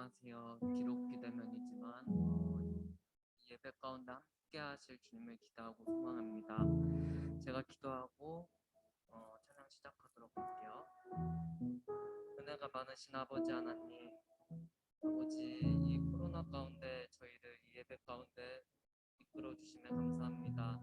안녕하세요. 기록기 대면이지만 예배 가운데 함께 하실 주님을 기도하고 소망합니다. 제가 기도하고 찬양 시작하도록 할게요. 은혜가 많으신 아버지 하나님, 아버지 이 코로나 가운데 저희를 이 예배 가운데 이끌어 주심에 감사합니다.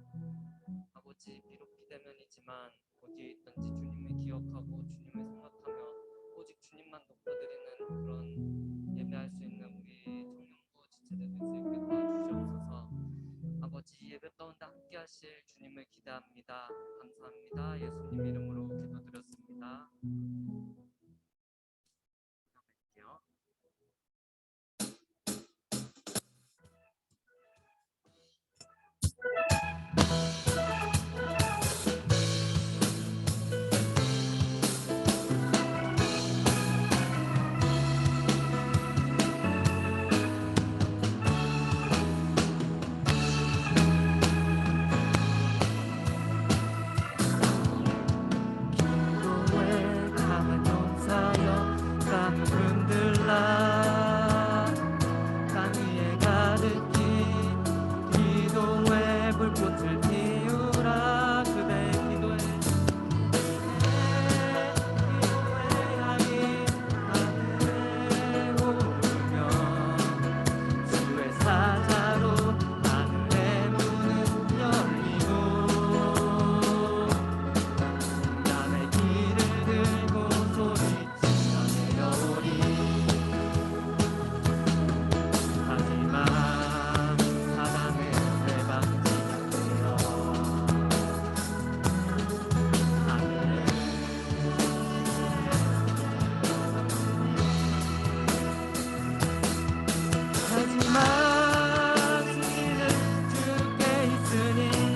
아버지 비록 기대면이지만 어디에 있든지 주님을 기억하고 주님을 생각하며 오직 주님만 높여드리는 그런 예배할 수 있는 우리 정영구 지체들 수 있게 도와주시옵소서. 아버지 예배 가운데 함께 하실 주님을 기대합니다. 감사합니다. 예수님 이름으로 기도드렸습니다. 기도할게요.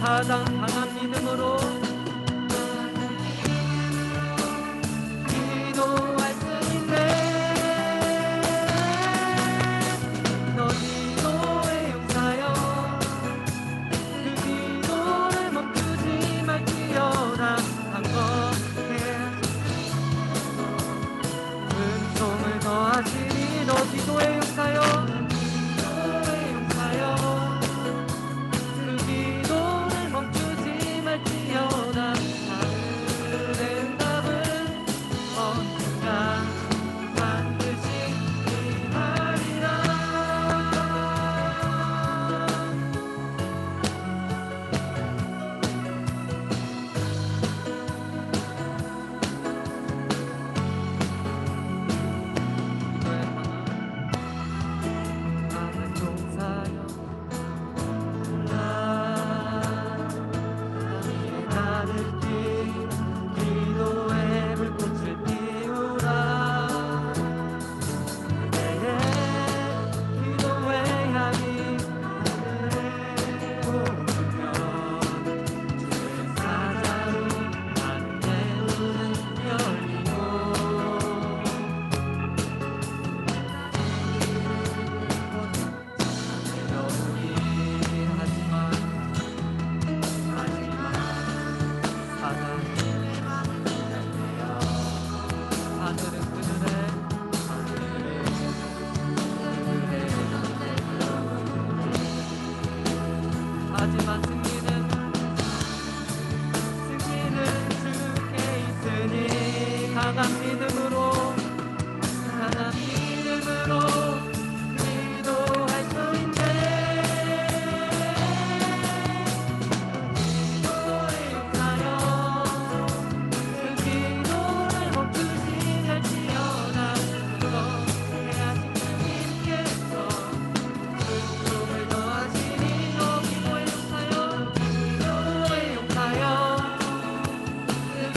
가장 강한 믿음으로 기도할 수 있네. 너 기도에 용사여 그 기도를 멈추지 말지어다. 한번에 은총을 더하시니 너 기도에 용사여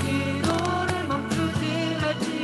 기도를 멈추지 말지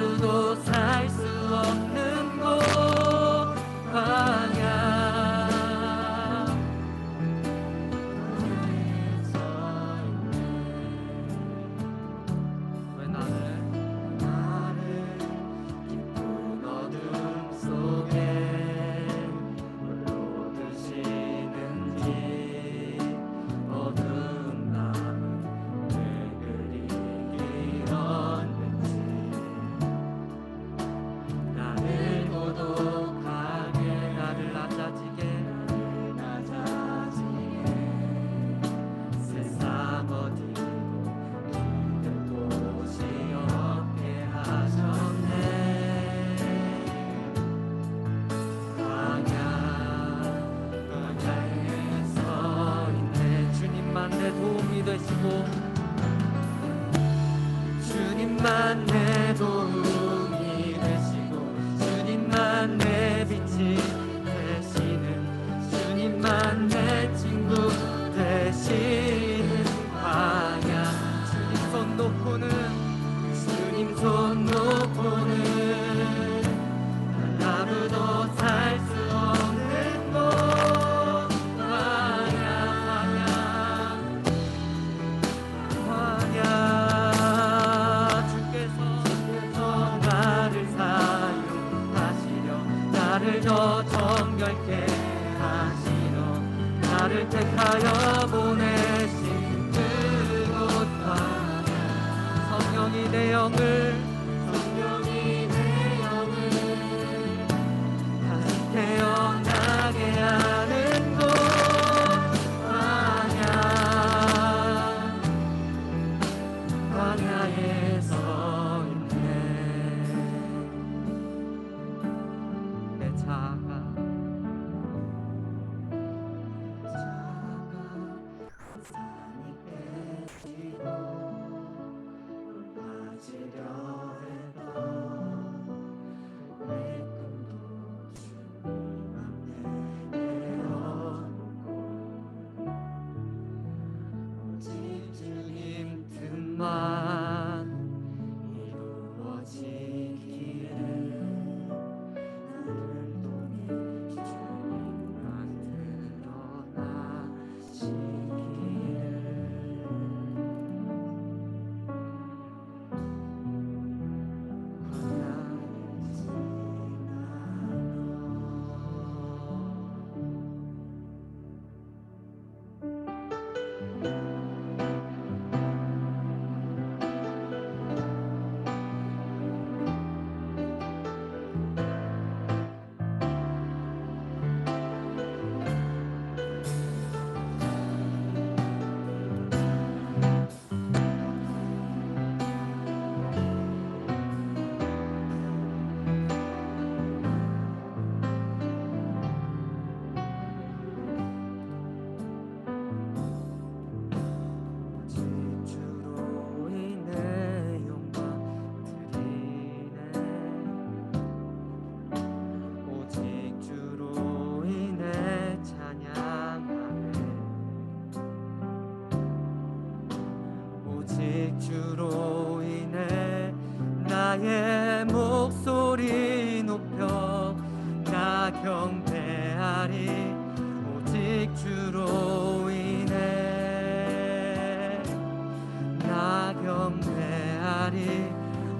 아무도 살 수 없는 곳 광야 왜 나를 깊은 어둠 속에 홀로 두시는지 어두운 밤을 왜 그리 길었는지 나를 고독하게 나를 낮아지게 세상 어디도 힘든 곳이 없게 하셨네 광야에 서 있네 주님만 내 도움이 되시고 주님만 내 도움이 되시고 주님만 내 빛이 되시는 주님만 내 친구 되시는 광야 주님 손 놓고는 주님 손 놓고는 아무도 살 수 없는 곳 광야 주께서 나를 사용하시려 나를 더 정결케 하시려 나를 택하여 보내신 그곳 광야 성령이 내 영을 다시 태어나게 하는 곳 광야에 서 있네 내 차가 산이 깨지고 높아지려 해도 내 꿈도 주님 앞에 내어놓고 오직 주님 뜻만 이루어지기를 나를 통해 주님만 주로 인해 영광 드리네 오직 주로 인해 찬양하네 오직 주로 인해 나의 목소리 높여 나 경배하리 오직 주로 인해 나 경배하리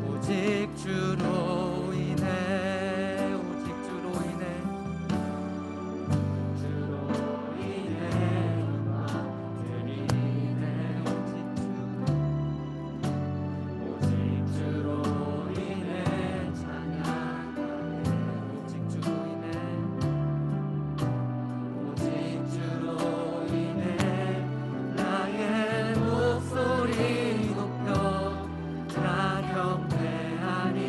오직 주로 인해 오직 주로 인해 영광 드리네 오직 주로 인해 찬양하네 오직 주로 인해 오직 주로 인해 나의 목소리 높여 나 경배하리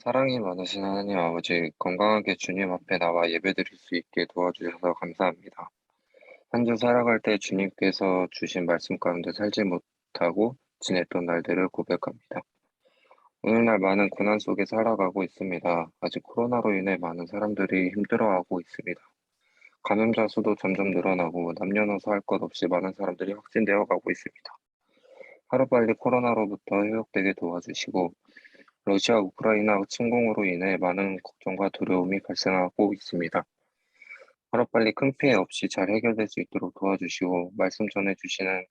사랑이 많으신 하나님 아버지, 건강하게 주님 앞에 나와 예배드릴 수 있게 도와주셔서 감사합니다. 한 주 살아갈 때 주님께서 주신 말씀 가운데 살지 못하고 지냈던 날들을 고백합니다. 오늘날 많은 고난 속에 살아가고 있습니다. 아직 코로나로 인해 많은 사람들이 힘들어하고 있습니다. 감염자 수도 점점 늘어나고 남녀노소 할 것 없이 많은 사람들이 확진되어 가고 있습니다. 하루빨리 코로나로부터 회복되게 도와주시고 러시아 우크라이나 침공으로 인해 많은 걱정과 두려움이 발생하고 있습니다. 하루빨리 큰 피해 없이 잘 해결될 수 있도록 도와주시고 말씀 전해주시는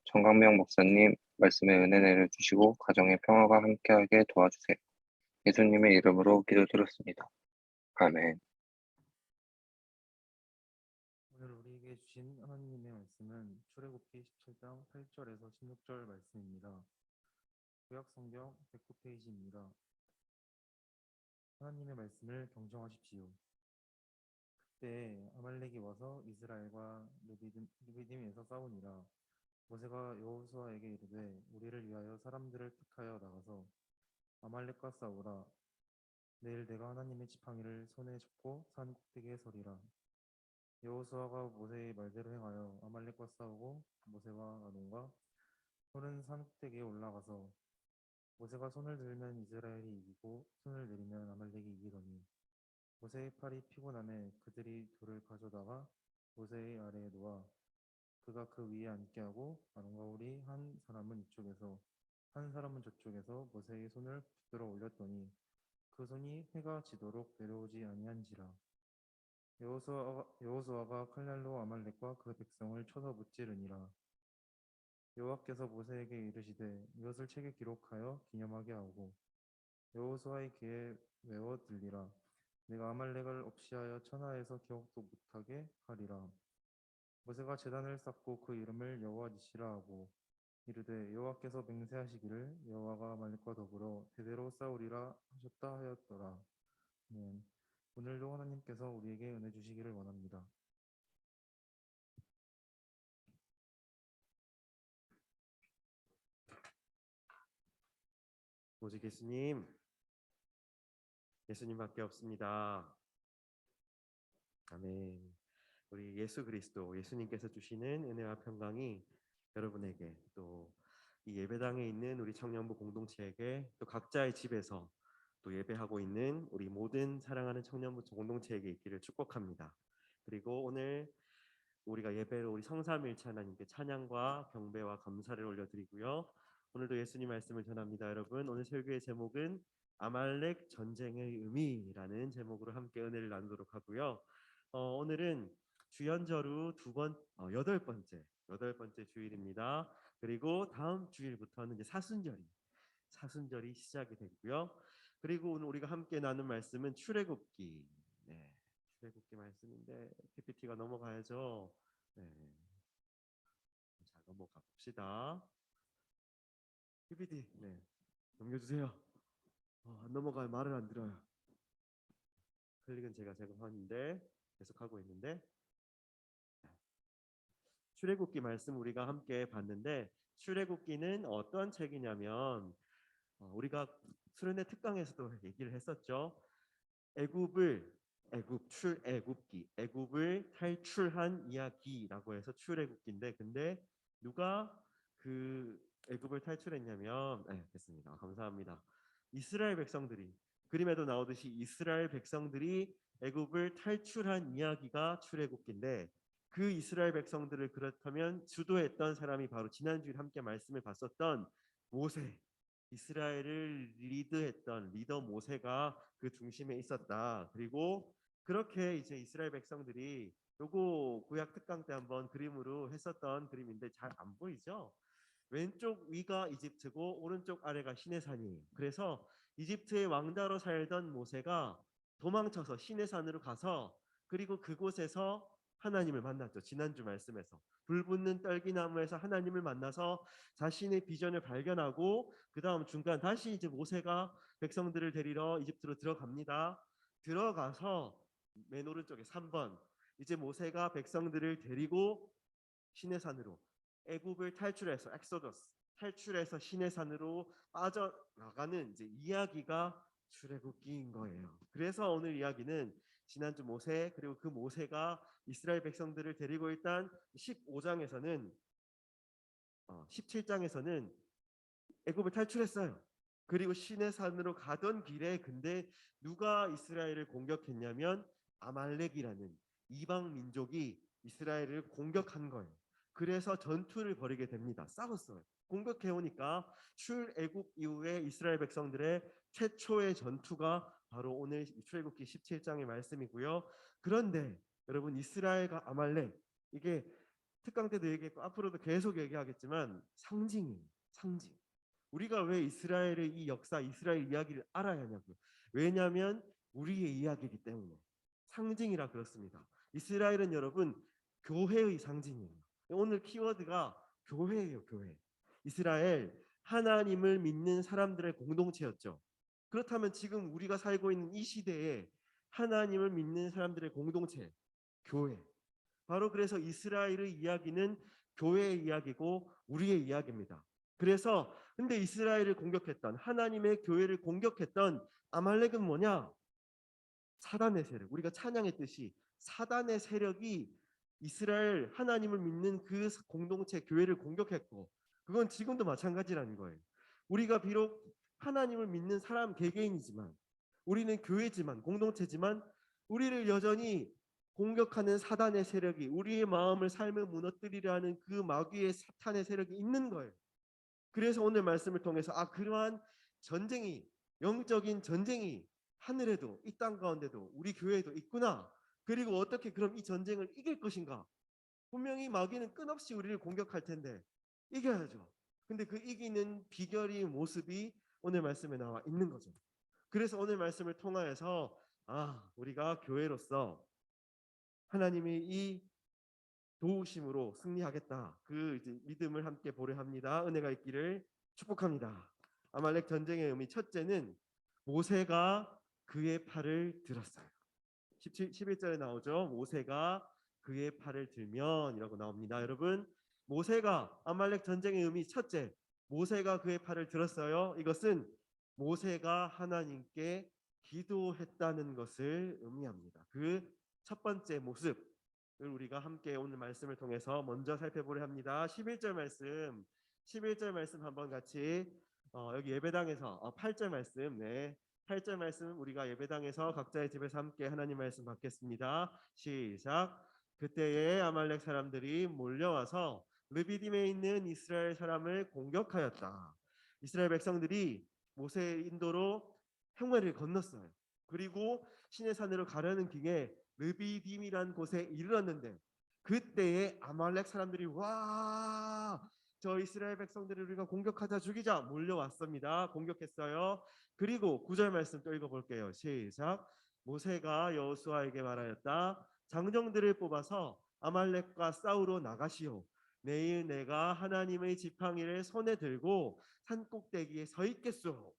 정강명 목사님 말씀에 은혜 내려주시고 가정의 평화가 함께하게 도와주세요. 예수님의 이름으로 기도드렸습니다. 아멘. 오늘 우리에게 주신 하나님의 말씀은 출애굽기 17장 8절에서 16절 말씀입니다. 구약 성경 109페이지입니다. 하나님의 말씀을 경청하십시오. 그때 아말렉이 와서 이스라엘과 르비딤에서 싸우니라. 모세가 여호수아에게 이르되 우리를 위하여 사람들을 택하여 나가서 아말렉과 싸우라. 내일 내가 하나님의 지팡이를 손에 잡고 산 꼭대기에 서리라. 여호수아가 모세의 말대로 행하여 아말렉과 싸우고 모세와 아론과 홀은 산 꼭대기에 올라가서 모세가 손을 들면 이스라엘이 이기고 손을 내리면 아말렉이 이기더니 모세의 팔이 피곤함에 그들이 돌을 가져다가 모세의 아래에 놓아 그가 그 위에 앉게 하고 아론과 홀이 한 사람은 이쪽에서 한 사람은 저쪽에서 모세의 손을 붙들어 올렸더니 그 손이 해가 지도록 내려오지 아니한지라. 여호수아가 칼날로 아말렉과 그 백성을 쳐서 무찌르니라. 여호와께서 모세에게 이르시되 이것을 책에 기록하여 기념하게 하고 여호수아의 귀에 외워 들리라. 내가 아말렉을 없이하여 천하에서 기억도 못하게 하리라. 모세가 제단을 쌓고 그 이름을 여호와 니시라 하고 이르되 여호와께서 맹세하시기를 여호와가 아말렉과 더불어 대대로 싸우리라 하셨다 하였더라. 네. 오늘도 하나님께서 우리에게 은혜 주시기를 원합니다. 오직 예수님밖에 없습니다. 아멘. 우리 예수 그리스도, 예수님께서 주시는 은혜와 평강이 여러분에게 또 이 예배당에 있는 우리 청년부 공동체에게 또 각자의 집에서 또 예배하고 있는 우리 모든 사랑하는 청년부 공동체에게 있기를 축복합니다. 그리고 오늘 우리가 예배로 우리 성삼일체 하나님께 찬양과 경배와 감사를 올려드리고요. 오늘도 예수님 말씀을 전합니다. 여러분, 오늘 설교의 제목은 아말렉 전쟁의 의미라는 제목으로 함께 은혜를 나누도록 하고요. 오늘은 주연절후 여덟 번째 주일입니다. 그리고 다음 주일부터는 이제 사순절이 시작이 되고요. 그리고 오늘 우리가 함께 나눈 말씀은 출애굽기. 네, 출애굽기 말씀인데 PPT가 넘어가야죠. 네, 자 넘어가 봅시다. PPT 네 넘겨주세요. 안 넘어가요. 말을 안 들어요. 클릭은 제가 하는데 계속 하고 있는데 출애굽기 말씀 우리가 함께 봤는데 출애굽기는 어떤 책이냐면 우리가 수련회 특강에서도 얘기를 했었죠. 애굽을 탈출한 이야기라고 해서 출애굽기인데 근데 누가 그 애굽을 탈출했냐면 됐습니다. 감사합니다. 이스라엘 백성들이 그림에도 나오듯이 이스라엘 백성들이 애굽을 탈출한 이야기가 출애굽기인데 그 이스라엘 백성들을 그렇다면 주도했던 사람이 바로 지난주에 함께 말씀을 봤었던 모세 이스라엘을 리드했던 리더 모세가 그 중심에 있었다. 그리고 그렇게 이제 이스라엘 백성들이 요거 구약 특강 때 한번 그림으로 했었던 그림인데 잘 안 보이죠? 왼쪽 위가 이집트고 오른쪽 아래가 시내산이에요. 그래서 이집트의 왕자로 살던 모세가 도망쳐서 시내산으로 가서 그리고 그곳에서 하나님을 만났죠. 지난주 말씀에서 불붙는 떨기나무에서 하나님을 만나서 자신의 비전을 발견하고 그 다음 중간 다시 이제 모세가 백성들을 데리러 이집트로 들어갑니다. 들어가서 맨 오른쪽에 3번 이제 모세가 백성들을 데리고 시내산으로 애굽을 탈출해서 엑소더스 탈출해서 시내산으로 빠져나가는 이제 이야기가 출애굽기인 거예요. 그래서 오늘 이야기는 지난주 모세, 그리고 그 모세가 이스라엘 백성들을 데리고 일단 15장에서는 17장에서는 애굽을 탈출했어요. 그리고 시내산으로 가던 길에 근데 누가 이스라엘을 공격했냐면 아말렉이라는 이방 민족이 이스라엘을 공격한 거예요. 그래서 전투를 벌이게 됩니다. 싸웠어요. 공격해 오니까 출애굽 이후에 이스라엘 백성들의 최초의 전투가 바로 오늘 출애굽기 17장의 말씀이고요. 그런데 여러분, 이스라엘과 아말렉, 이게 특강 때도 얘기했고 앞으로도 계속 얘기하겠지만 상징이에요. 상징. 우리가 왜 이스라엘의 이 역사, 이스라엘 이야기를 알아야 하냐고요. 왜냐하면 우리의 이야기이기 때문에. 상징이라 그렇습니다. 이스라엘은 여러분 교회의 상징이에요. 오늘 키워드가 교회예요. 교회. 이스라엘, 하나님을 믿는 사람들의 공동체였죠. 그렇다면 지금 우리가 살고 있는 이 시대에 하나님을 믿는 사람들의 공동체, 교회. 바로 그래서 이스라엘의 이야기는 교회의 이야기고 우리의 이야기입니다. 그래서 근데 이스라엘을 공격했던, 하나님의 교회를 공격했던 아말렉은 뭐냐? 사단의 세력. 우리가 찬양했듯이 사단의 세력이 이스라엘 하나님을 믿는 그 공동체 교회를 공격했고, 그건 지금도 마찬가지라는 거예요. 우리가 비록 하나님을 믿는 사람 개개인이지만, 우리는 교회지만, 공동체지만, 우리를 여전히 공격하는 사단의 세력이, 우리의 마음을, 삶을 무너뜨리려 하는 그 마귀의 사탄의 세력이 있는 거예요. 그래서 오늘 말씀을 통해서 그러한 전쟁이, 영적인 전쟁이 하늘에도, 이 땅 가운데도, 우리 교회에도 있구나. 그리고 어떻게 그럼 이 전쟁을 이길 것인가? 분명히 마귀는 끝없이 우리를 공격할 텐데 이겨야죠. 근데 그 이기는 비결이, 모습이 오늘 말씀에 나와 있는 거죠. 그래서 오늘 말씀을 통하여서 우리가 교회로서 하나님이 이 도우심으로 승리하겠다, 그 이제 믿음을 함께 보려 합니다. 은혜가 있기를 축복합니다. 아말렉 전쟁의 의미, 첫째는 모세가 그의 팔을 들었어요. 11절에 나오죠. 모세가 그의 팔을 들면 이라고 나옵니다. 여러분, 모세가, 아말렉 전쟁의 의미 첫째, 모세가 그의 팔을 들었어요. 이것은 모세가 하나님께 기도했다는 것을 의미합니다. 그 첫 번째 모습을 우리가 함께 오늘 말씀을 통해서 먼저 살펴보려 합니다. 11절 말씀 한번 같이 여기 예배당에서 8절 말씀, 8절 말씀 우리가 예배당에서 각자의 집에서 함께 하나님 말씀 받겠습니다. 시작. 그때에 아말렉 사람들이 몰려와서 르비딤에 있는 이스라엘 사람을 공격하였다. 이스라엘 백성들이 모세의 인도로 형회를 건넜어요. 그리고 시내산으로 가려는 길에 르비딤이란 곳에 이르렀는데, 그때에 아말렉 사람들이 저 이스라엘 백성들을 우리가 공격하자, 죽이자 몰려왔습니다. 공격했어요. 그리고 9절 말씀 또 읽어볼게요. 시작. 모세가 여호수아에게 말하였다. 장정들을 뽑아서 아말렉과 싸우러 나가시오. 내일 내가 하나님의 지팡이를 손에 들고 산꼭대기에 서 있겠소.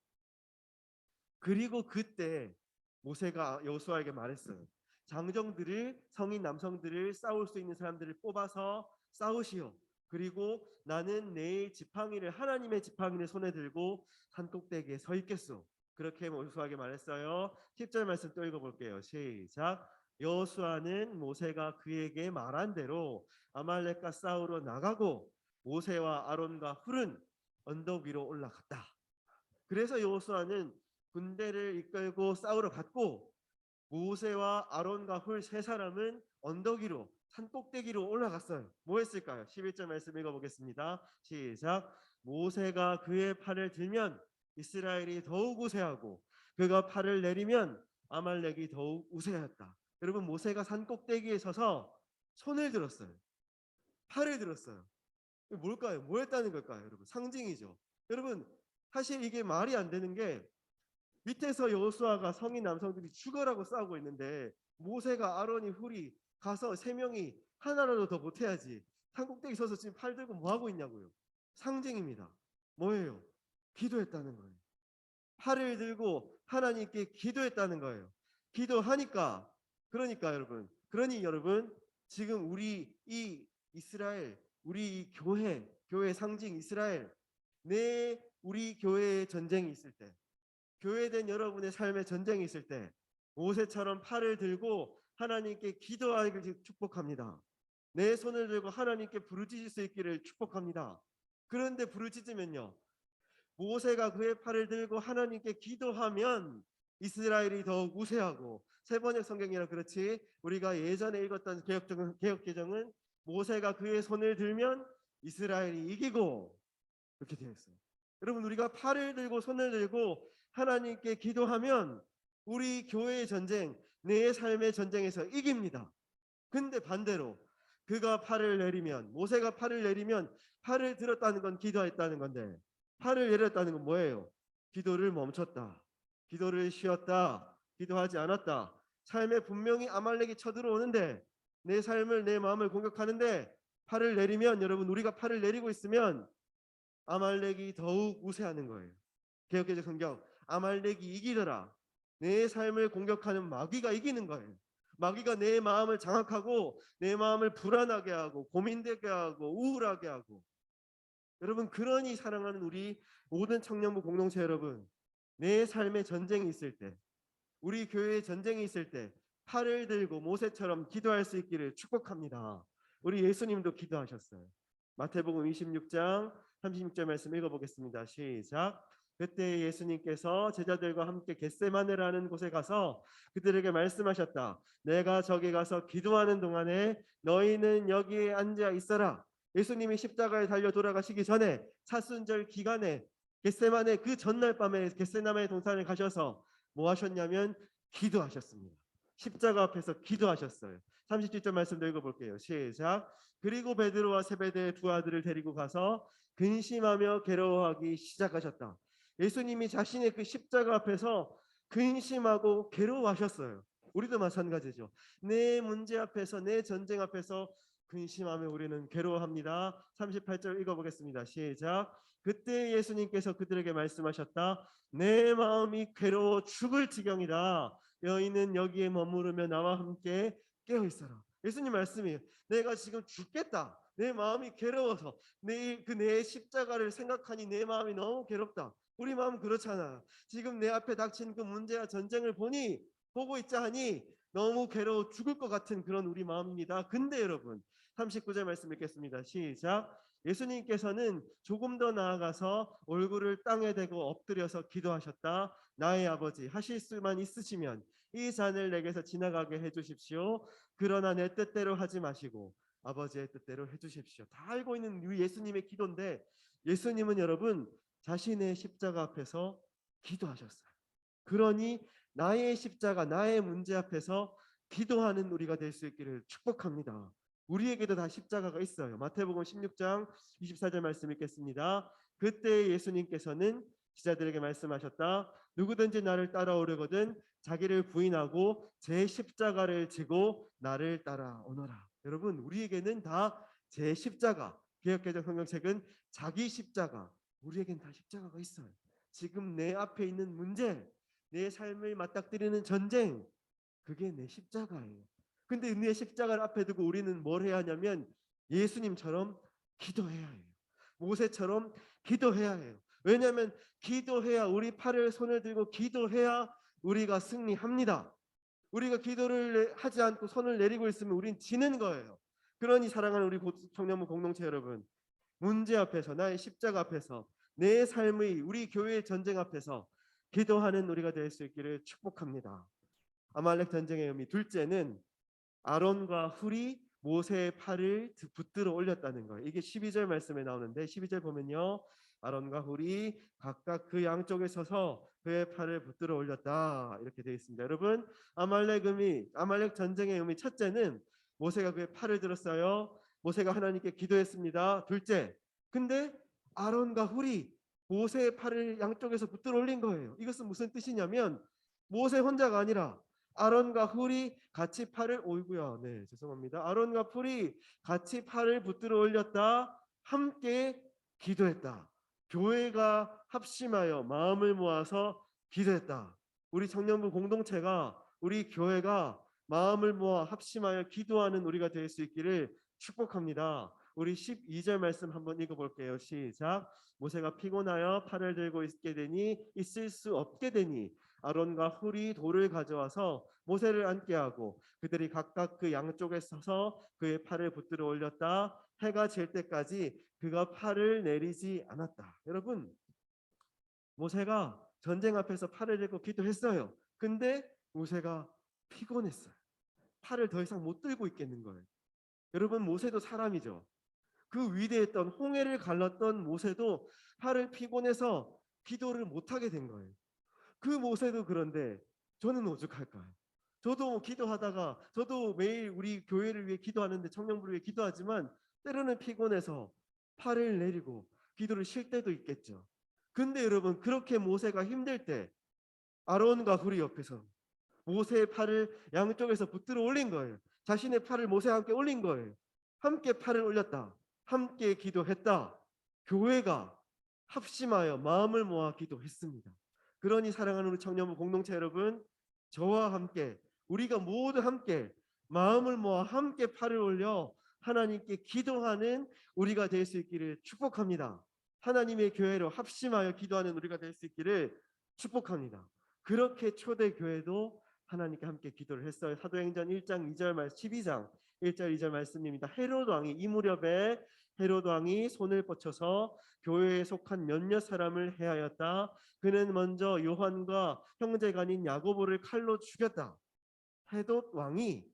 그리고 그때 모세가 여호수아에게 말했어요. 장정들을, 성인 남성들을, 싸울 수 있는 사람들을 뽑아서 싸우시오. 그리고 나는 내일 지팡이를, 하나님의 지팡이를 손에 들고 산꼭대기에 서 있겠소. 그렇게 여호수아에게 말했어요. 10절 말씀 또 읽어볼게요. 시작. 여호수아는 모세가 그에게 말한 대로 아말렉과 싸우러 나가고 모세와 아론과 훌은 언덕 위로 올라갔다. 그래서 여호수아는 군대를 이끌고 싸우러 갔고, 모세와 아론과 훌 세 사람은 언덕 위로, 산꼭대기로 올라갔어요. 뭐 했을까요? 11절 말씀 읽어보겠습니다. 시작. 모세가 그의 팔을 들면 이스라엘이 더욱 우세하고 그가 팔을 내리면 아말렉이 더욱 우세하였다. 여러분, 모세가 산꼭대기에 서서 손을 들었어요. 팔을 들었어요. 뭘까요? 뭐 했다는 걸까요? 여러분, 상징이죠. 여러분, 사실 이게 말이 안 되는 게, 밑에서 여호수아가 성인 남성들이 죽어라고 싸우고 있는데 모세가, 아론이, 훌이 가서 세 명이 하나라도 더 못해야지 산꼭대기 서서 지금 팔 들고 뭐 하고 있냐고요. 상징입니다. 뭐예요? 기도했다는 거예요. 팔을 들고 하나님께 기도했다는 거예요. 기도하니까, 그러니까 여러분 지금 우리 이 이스라엘, 우리 이 교회 상징 이스라엘, 우리 교회에 전쟁이 있을 때, 교회된 여러분의 삶에 전쟁이 있을 때 모세처럼 팔을 들고 하나님께 기도하기를 축복합니다. 내 손을 들고 하나님께 부르짖을 수 있기를 축복합니다. 그런데 부르짖으면요, 모세가 그의 팔을 들고 하나님께 기도하면 이스라엘이 더욱 우세하고, 세 번역 성경이라 그렇지 우리가 예전에 읽었던 개역 개정은 모세가 그의 손을 들면 이스라엘이 이기고, 이렇게 되어 있어요. 여러분, 우리가 팔을 들고 손을 들고 하나님께 기도하면 우리 교회의 전쟁, 내 삶의 전쟁에서 이깁니다. 근데 반대로 그가 팔을 내리면, 모세가 팔을 내리면, 팔을 들었다는 건 기도했다는 건데 팔을 내렸다는 건 뭐예요? 기도를 멈췄다, 기도를 쉬었다, 기도하지 않았다. 삶에 분명히 아말렉이 쳐들어오는데, 내 삶을, 내 마음을 공격하는데 팔을 내리면, 여러분, 우리가 팔을 내리고 있으면 아말렉이 더욱 우세하는 거예요. 개역개정 성경, 아말렉이 이기더라. 내 삶을 공격하는 마귀가 이기는 거예요. 마귀가 내 마음을 장악하고 내 마음을 불안하게 하고 고민되게 하고 우울하게 하고. 여러분, 그러니 사랑하는 우리 모든 청년부 공동체 여러분, 내 삶에 전쟁이 있을 때, 우리 교회에 전쟁이 있을 때 팔을 들고 모세처럼 기도할 수 있기를 축복합니다. 우리 예수님도 기도하셨어요. 마태복음 26장 36절 말씀 읽어보겠습니다. 시작. 그때 예수님께서 제자들과 함께 겟세마네라는 곳에 가서 그들에게 말씀하셨다. 내가 저기 가서 기도하는 동안에 너희는 여기에 앉아 있어라. 예수님이 십자가에 달려 돌아가시기 전에 사순절 기간에 겟세마네, 그 전날 밤에 겟세마네 동산에 가셔서 뭐 하셨냐면 기도하셨습니다. 십자가 앞에서 기도하셨어요. 37절 말씀도 읽어볼게요. 시작. 그리고 베드로와 세베대의 두 아들을 데리고 가서 근심하며 괴로워하기 시작하셨다. 예수님이 자신의 그 십자가 앞에서 근심하고 괴로워하셨어요. 우리도 마찬가지죠. 내 문제 앞에서, 내 전쟁 앞에서 근심하며 우리는 괴로워합니다. 38절 읽어보겠습니다. 시작. 그때 예수님께서 그들에게 말씀하셨다. 내 마음이 괴로워 죽을 지경이다. 너희는 여기에 머무르며 나와 함께 깨어 있어라. 예수님 말씀이에요. 내가 지금 죽겠다. 내 마음이 괴로워서 내 십자가를 생각하니 내 마음이 너무 괴롭다. 우리 마음 그렇잖아. 지금 내 앞에 닥친 그 문제와 전쟁을 보고 있자 하니 너무 괴로워 죽을 것 같은 그런 우리 마음입니다. 근데 여러분, 39절 말씀 읽겠습니다. 시작. 예수님께서는 조금 더 나아가서 얼굴을 땅에 대고 엎드려서 기도하셨다. 나의 아버지, 하실 수만 있으시면 이 잔을 내게서 지나가게 해주십시오. 그러나 내 뜻대로 하지 마시고 아버지의 뜻대로 해주십시오. 다 알고 있는 우리 예수님의 기도인데, 예수님은 여러분 자신의 십자가 앞에서 기도하셨어요. 그러니 나의 십자가, 나의 문제 앞에서 기도하는 우리가 될 수 있기를 축복합니다. 우리에게도 다 십자가가 있어요. 마태복음 16장 24절 말씀 읽겠습니다. 그때 예수님께서는 제자들에게 말씀하셨다. 누구든지 나를 따라오려거든 자기를 부인하고 제 십자가를 지고 나를 따라오너라. 여러분, 우리에게는 다 제 십자가, 개역개정 성경책은 자기 십자가, 우리에게는 다 십자가가 있어요. 지금 내 앞에 있는 문제, 내 삶을 맞닥뜨리는 전쟁, 그게 내 십자가예요. 근데 내 십자가를 앞에 두고 우리는 뭘 해야 하냐면 예수님처럼 기도해야 해요. 모세처럼 기도해야 해요. 왜냐하면 기도해야, 우리 팔을 손을 들고 기도해야 우리가 승리합니다. 우리가 기도를 하지 않고 손을 내리고 있으면 우린 지는 거예요. 그러니 사랑하는 우리 청년부 공동체 여러분, 문제 앞에서, 나의 십자가 앞에서, 내 삶의, 우리 교회의 전쟁 앞에서 기도하는 우리가 될 수 있기를 축복합니다. 아말렉 전쟁의 의미 둘째는 아론과 훌이 모세의 팔을 붙들어 올렸다는 거예요. 이게 12절 말씀에 나오는데 12절 보면요, 아론과 훌이 각각 그 양쪽에 서서 그의 팔을 붙들어 올렸다, 이렇게 되어 있습니다. 여러분, 아말렉 전쟁의 의미 첫째는 모세가 그의 팔을 들었어요. 모세가 하나님께 기도했습니다. 둘째, 근데 아론과 훌이 모세의 팔을 양쪽에서 붙들어 올린 거예요. 이것은 무슨 뜻이냐면 모세 혼자가 아니라 아론과 훌이 같이 팔을, 죄송합니다. 아론과 훌이 같이 팔을 붙들어 올렸다. 함께 기도했다. 교회가 합심하여 마음을 모아서 기도했다. 우리 청년부 공동체가, 우리 교회가 마음을 모아 합심하여 기도하는 우리가 될 수 있기를 축복합니다. 우리 12절 말씀 한번 읽어볼게요. 시작. 모세가 피곤하여 팔을 들고 있을 수 없게 되니 아론과 훌이 돌을 가져와서 모세를 앉게 하고 그들이 각각 그 양쪽에 서서 그의 팔을 붙들어 올렸다. 해가 질 때까지 그가 팔을 내리지 않았다. 여러분, 모세가 전쟁 앞에서 팔을 들고 기도했어요. 근데 모세가 피곤했어요. 팔을 더 이상 못 들고 있겠는 거예요. 여러분, 모세도 사람이죠. 그 위대했던 홍해를 갈랐던 모세도 팔을 피곤해서 기도를 못하게 된 거예요. 그 모세도 그런데 저는 오죽할까요? 저도 기도하다가 저도 매일 우리 교회를 위해 기도하는데 청년부를 위해 기도하지만 때로는 피곤해서 팔을 내리고 기도를 쉴 때도 있겠죠. 근데 여러분, 그렇게 모세가 힘들 때 아론과 훌이 옆에서 모세의 팔을 양쪽에서 붙들어 올린 거예요. 자신의 팔을 모세와 함께 올린 거예요. 함께 팔을 올렸다. 함께 기도했다. 교회가 합심하여 마음을 모아 기도했습니다. 그러니 사랑하는 우리 청년부 공동체 여러분, 저와 함께 우리가 모두 함께 마음을 모아 함께 팔을 올려 하나님께 기도하는 우리가 될 수 있기를 축복합니다. 하나님의 교회로 합심하여 기도하는 우리가 될 수 있기를 축복합니다. 그렇게 초대교회도 하나님께 함께 기도를 했어요. 사도행전 1장 2절 말씀, 12장 1절 2절 말씀입니다. 헤롯 왕이 이 무렵에 헤롯 왕이 손을 뻗쳐서 교회에 속한 몇몇 사람을 해하였다. 그는 먼저 요한과 형제간인 야고보를 칼로 죽였다. 헤롯 왕이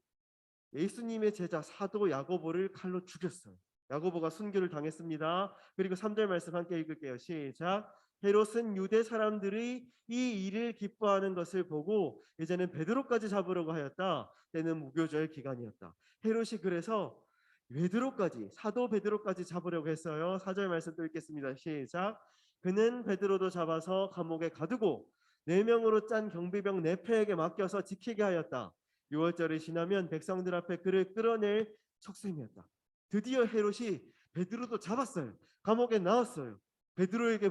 예수님의 제자 사도 야고보를 칼로 죽였어요. 야고보가 순교를 당했습니다. 그리고 3절 말씀 함께 읽을게요. 시작. 헤롯은 유대 사람들이 이 일을 기뻐하는 것을 보고 이제는 베드로까지 잡으려고 하였다. 때는 무교절 기간이었다. 헤롯이 그래서 사도 베드로까지 잡으려고 했어요. 4절 말씀 또 읽겠습니다. 시작. 그는 베드로도 잡아서 감옥에 가두고 4명으로 짠 경비병 네페에게 맡겨서 지키게 하였다. 6월절이 지나면 백성들 앞에 그를 끌어낼 척셈이었다. 드디어 헤롯이 베드로도 잡았어요. 감옥에 나왔어요. 베드로에게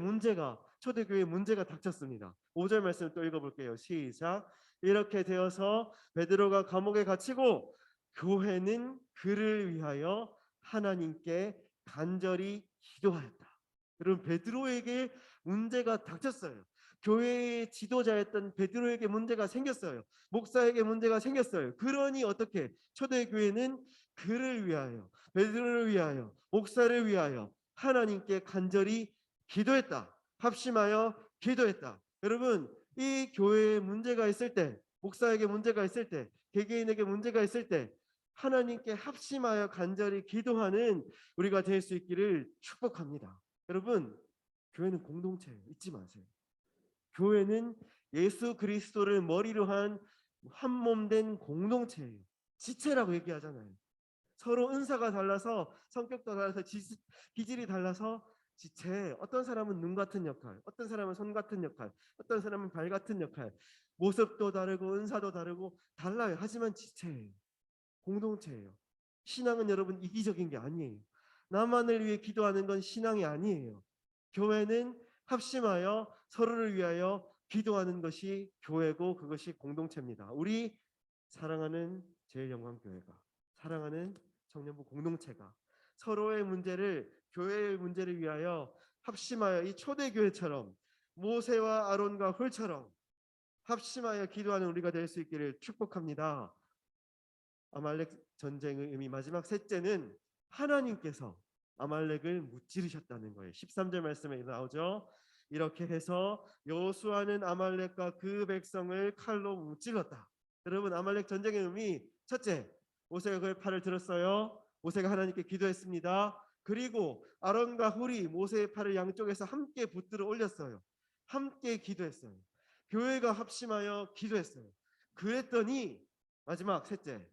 초대교회에 문제가 닥쳤습니다. 5절 말씀 또 읽어볼게요. 시작. 이렇게 되어서 베드로가 감옥에 갇히고 교회는 그를 위하여 하나님께 간절히 기도하였다. 여러분, 베드로에게 문제가 닥쳤어요. 교회의 지도자였던 베드로에게 문제가 생겼어요. 목사에게 문제가 생겼어요. 그러니 어떻게 초대교회는 그를 위하여, 베드로를 위하여, 목사를 위하여 하나님께 간절히 기도했다. 합심하여 기도했다. 여러분, 이 교회에 문제가 있을 때, 목사에게 문제가 있을 때, 개개인에게 문제가 있을 때 하나님께 합심하여 간절히 기도하는 우리가 될 수 있기를 축복합니다. 여러분, 교회는 공동체예요. 잊지 마세요. 교회는 예수 그리스도를 머리로 한 몸된 공동체예요. 지체라고 얘기하잖아요. 서로 은사가 달라서, 성격도 달라서, 기질이 달라서 지체. 어떤 사람은 눈 같은 역할, 어떤 사람은 손 같은 역할, 어떤 사람은 발 같은 역할, 모습도 다르고 은사도 다르고 달라요. 하지만 지체예요. 공동체예요. 신앙은 여러분 이기적인 게 아니에요. 나만을 위해 기도하는 건 신앙이 아니에요. 교회는 합심하여 서로를 위하여 기도하는 것이 교회고 그것이 공동체입니다. 우리 사랑하는 제일영광교회가, 사랑하는 청년부 공동체가 서로의 문제를, 교회의 문제를 위하여 합심하여 이 초대교회처럼 모세와 아론과 훌처럼 합심하여 기도하는 우리가 될 수 있기를 축복합니다. 아말렉 전쟁의 의미, 마지막 셋째는 하나님께서 아말렉을 무찌르셨다는 거예요. 13절 말씀에 나오죠. 이렇게 해서 여호수아는 아말렉과 그 백성을 칼로 무찔렀다. 여러분, 아말렉 전쟁의 의미, 첫째, 모세가 그의 팔을 들었어요. 모세가 하나님께 기도했습니다. 그리고 아론과 훌이 모세의 팔을 양쪽에서 함께 붙들어 올렸어요. 함께 기도했어요. 교회가 합심하여 기도했어요. 그랬더니 마지막 셋째,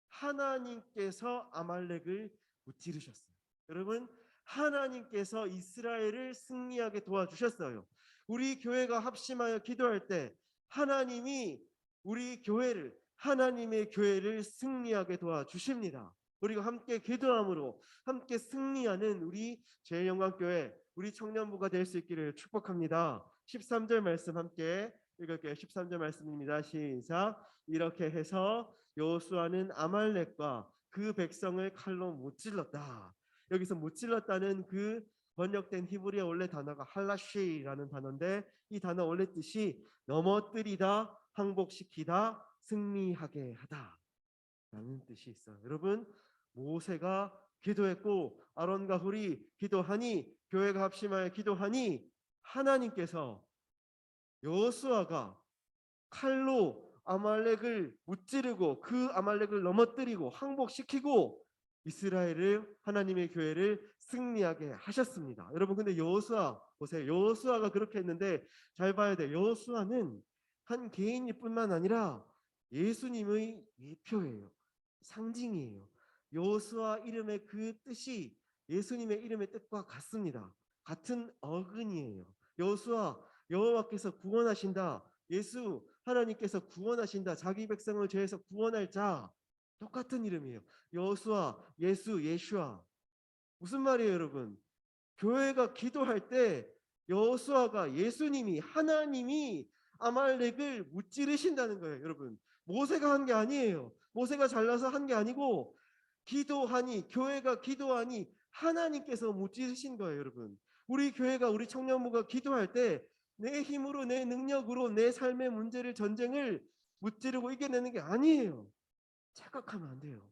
하나님께서 아말렉을 무찌르셨어요. 여러분, 하나님께서 이스라엘을 승리하게 도와주셨어요. 우리 교회가 합심하여 기도할 때 하나님이 우리 교회를, 하나님의 교회를 승리하게 도와주십니다. 우리가 함께 기도함으로 함께 승리하는 우리 제일영광교회, 우리 청년부가 될 수 있기를 축복합니다. 13절 말씀 함께 읽을게요. 13절 말씀입니다. 시작. 이렇게 해서 여호수아는 아말렉과 그 백성을 칼로 무찔렀다. 여기서 무찔렀다는 그 번역된 히브리어 원래 단어가 할라시라는 단어인데 이 단어 원래 뜻이 넘어뜨리다, 항복시키다, 승리하게 하다 라는 뜻이 있어요. 여러분, 모세가 기도했고 아론과 훌이 기도하니, 교회가 합심하여 기도하니, 하나님께서 여호수아가 칼로 아말렉을 무찌르고 그 아말렉을 넘어뜨리고 항복시키고 이스라엘을, 하나님의 교회를 승리하게 하셨습니다. 여러분, 근데 여호수아 보세요. 여호수아가 그렇게 했는데 잘 봐야 돼요. 여호수아는 한 개인일 뿐만 아니라 예수님의 예표예요. 상징이에요. 여호수아 이름의 그 뜻이 예수님의 이름의 뜻과 같습니다. 같은 어근이에요. 여호수아, 여호와께서 구원하신다. 예수, 하나님께서 구원하신다. 자기 백성을 죄에서 구원할 자. 똑같은 이름이에요. 여호수아, 예수, 예슈아. 무슨 말이에요, 여러분? 교회가 기도할 때 여호수아가, 예수님이, 하나님이 아말렉을 무찌르신다는 거예요, 여러분. 모세가 한 게 아니에요. 모세가 잘나서 한 게 아니고 기도하니, 교회가 기도하니 하나님께서 무찌르신 거예요, 여러분. 우리 교회가, 우리 청년부가 기도할 때 내 힘으로, 내 능력으로 내 삶의 문제를, 전쟁을 무찌르고 이겨내는 게 아니에요. 착각하면 안 돼요.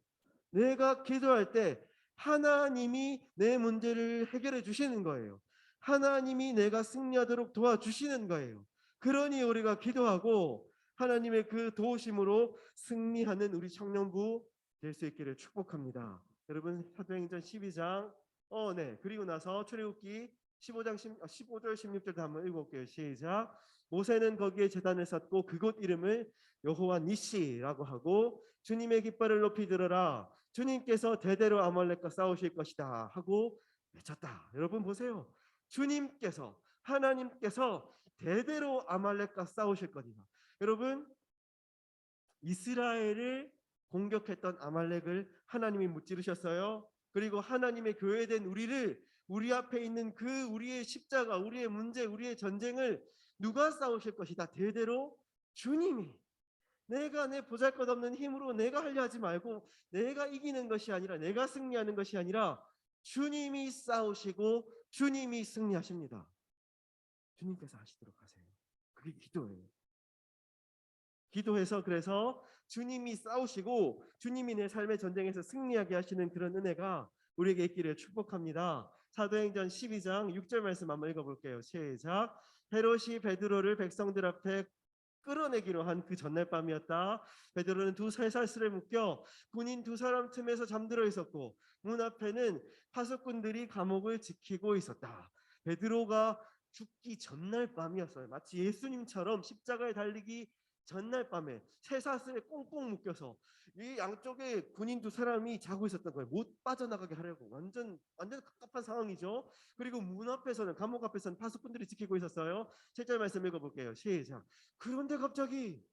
내가 기도할 때 하나님이 내 문제를 해결해 주시는 거예요. 하나님이 내가 승리하도록 도와주시는 거예요. 그러니 우리가 기도하고 하나님의 그 도우심으로 승리하는 우리 청년부 될 수 있기를 축복합니다. 여러분, 사도행전 12장 그리고 나서 출애굽기 15장 15절 16절도 한번 읽어볼게요. 시작. 모세는 거기에 제단을 쌓고 그곳 이름을 여호와 니시라고 하고 주님의 깃발을 높이 들어라. 주님께서 대대로 아말렉과 싸우실 것이다 하고 외쳤다. 여러분 보세요. 주님께서, 하나님께서 대대로 아말렉과 싸우실 것이다. 여러분, 이스라엘을 공격했던 아말렉을 하나님이 무찌르셨어요. 그리고 하나님의 교회된 우리를, 우리 앞에 있는 그 우리의 십자가, 우리의 문제, 우리의 전쟁을 누가 싸우실 것이다? 대대로 주님이. 내가 내 보잘것없는 힘으로 내가 하려 하지 말고, 내가 이기는 것이 아니라, 내가 승리하는 것이 아니라 주님이 싸우시고 주님이 승리하십니다. 주님께서 하시도록 하세요. 그게 기도예요. 기도해서, 그래서 주님이 싸우시고 주님이 내 삶의 전쟁에서 승리하게 하시는 그런 은혜가 우리에게 있기를 축복합니다. 사도행전 12장 6절 말씀 한번 읽어볼게요. 시작. 헤롯이 베드로를 백성들 앞에 끌어내기로 한 그 전날 밤이었다. 베드로는 두 쇠사슬에 묶여 군인 두 사람 틈에서 잠들어 있었고 문 앞에는 파수꾼들이 감옥을 지키고 있었다. 베드로가 죽기 전날 밤이었어요. 마치 예수님처럼 십자가에 달리기 전날 밤에 쇠사슬에 꽁꽁 묶여서 이 양쪽에 군인 두 사람이 자고 있었던 거예요. 못 빠져나가게 하려고. 완전 갑갑한 상황이죠. 그리고 문 앞에서는, 감옥 앞에서는 파수꾼들이 지키고 있었어요. 7절 말씀 읽어볼게요. 시작. 그런데 갑자기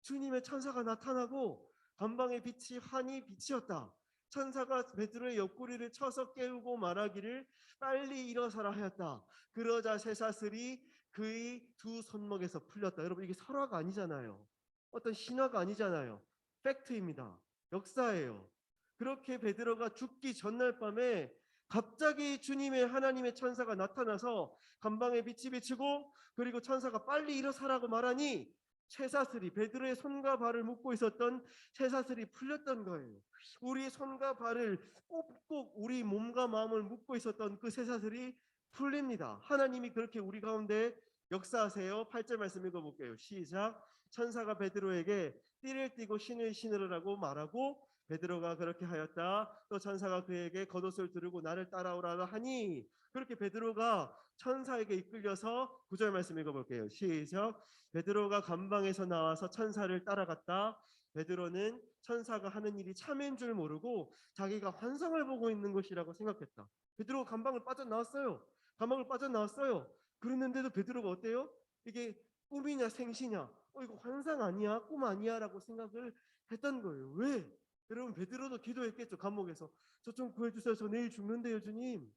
주님의 천사가 나타나고 간방의 빛이 환히 빛이었다. 천사가 베드로의 옆구리를 쳐서 깨우고 말하기를 빨리 일어서라 하였다. 그러자 쇠사슬이 그의 두 손목에서 풀렸다. 여러분, 이게 설화가 아니잖아요. 어떤 신화가 아니잖아요. 팩트입니다. 역사예요. 그렇게 베드로가 죽기 전날 밤에 갑자기 주님의, 하나님의 천사가 나타나서 간방에 빛이 비치고, 그리고 천사가 빨리 일어서라고 말하니 쇠사슬이, 베드로의 손과 발을 묶고 있었던 쇠사슬이 풀렸던 거예요. 우리 손과 발을 꼭꼭 우리 몸과 마음을 묶고 있었던 그 쇠사슬이 풀립니다. 하나님이 그렇게 우리 가운데 역사하세요. 8절 말씀 읽어볼게요. 시작. 천사가 베드로에게 띠를 띠고 신을 신으라고 말하고 베드로가 그렇게 하였다. 또 천사가 그에게 겉옷을 두르고 나를 따라오라 하니, 그렇게 베드로가 천사에게 이끌려서 9절 말씀 읽어볼게요. 시작. 베드로가 감방에서 나와서 천사를 따라갔다. 베드로는 천사가 하는 일이 참인 줄 모르고 자기가 환상을 보고 있는 것이라고 생각했다. 베드로가 감방을 빠져나왔어요. 감방을 빠져나왔어요. 그랬는데도 베드로가 어때요? 이게 꿈이냐 생시냐, 이거 환상 아니야, 꿈 아니야 라고 생각을 했던 거예요. 왜? 여러분, 베드로도 기도했겠죠. 감옥에서 저 좀 구해주세요. 저 내일 죽는데요 주님.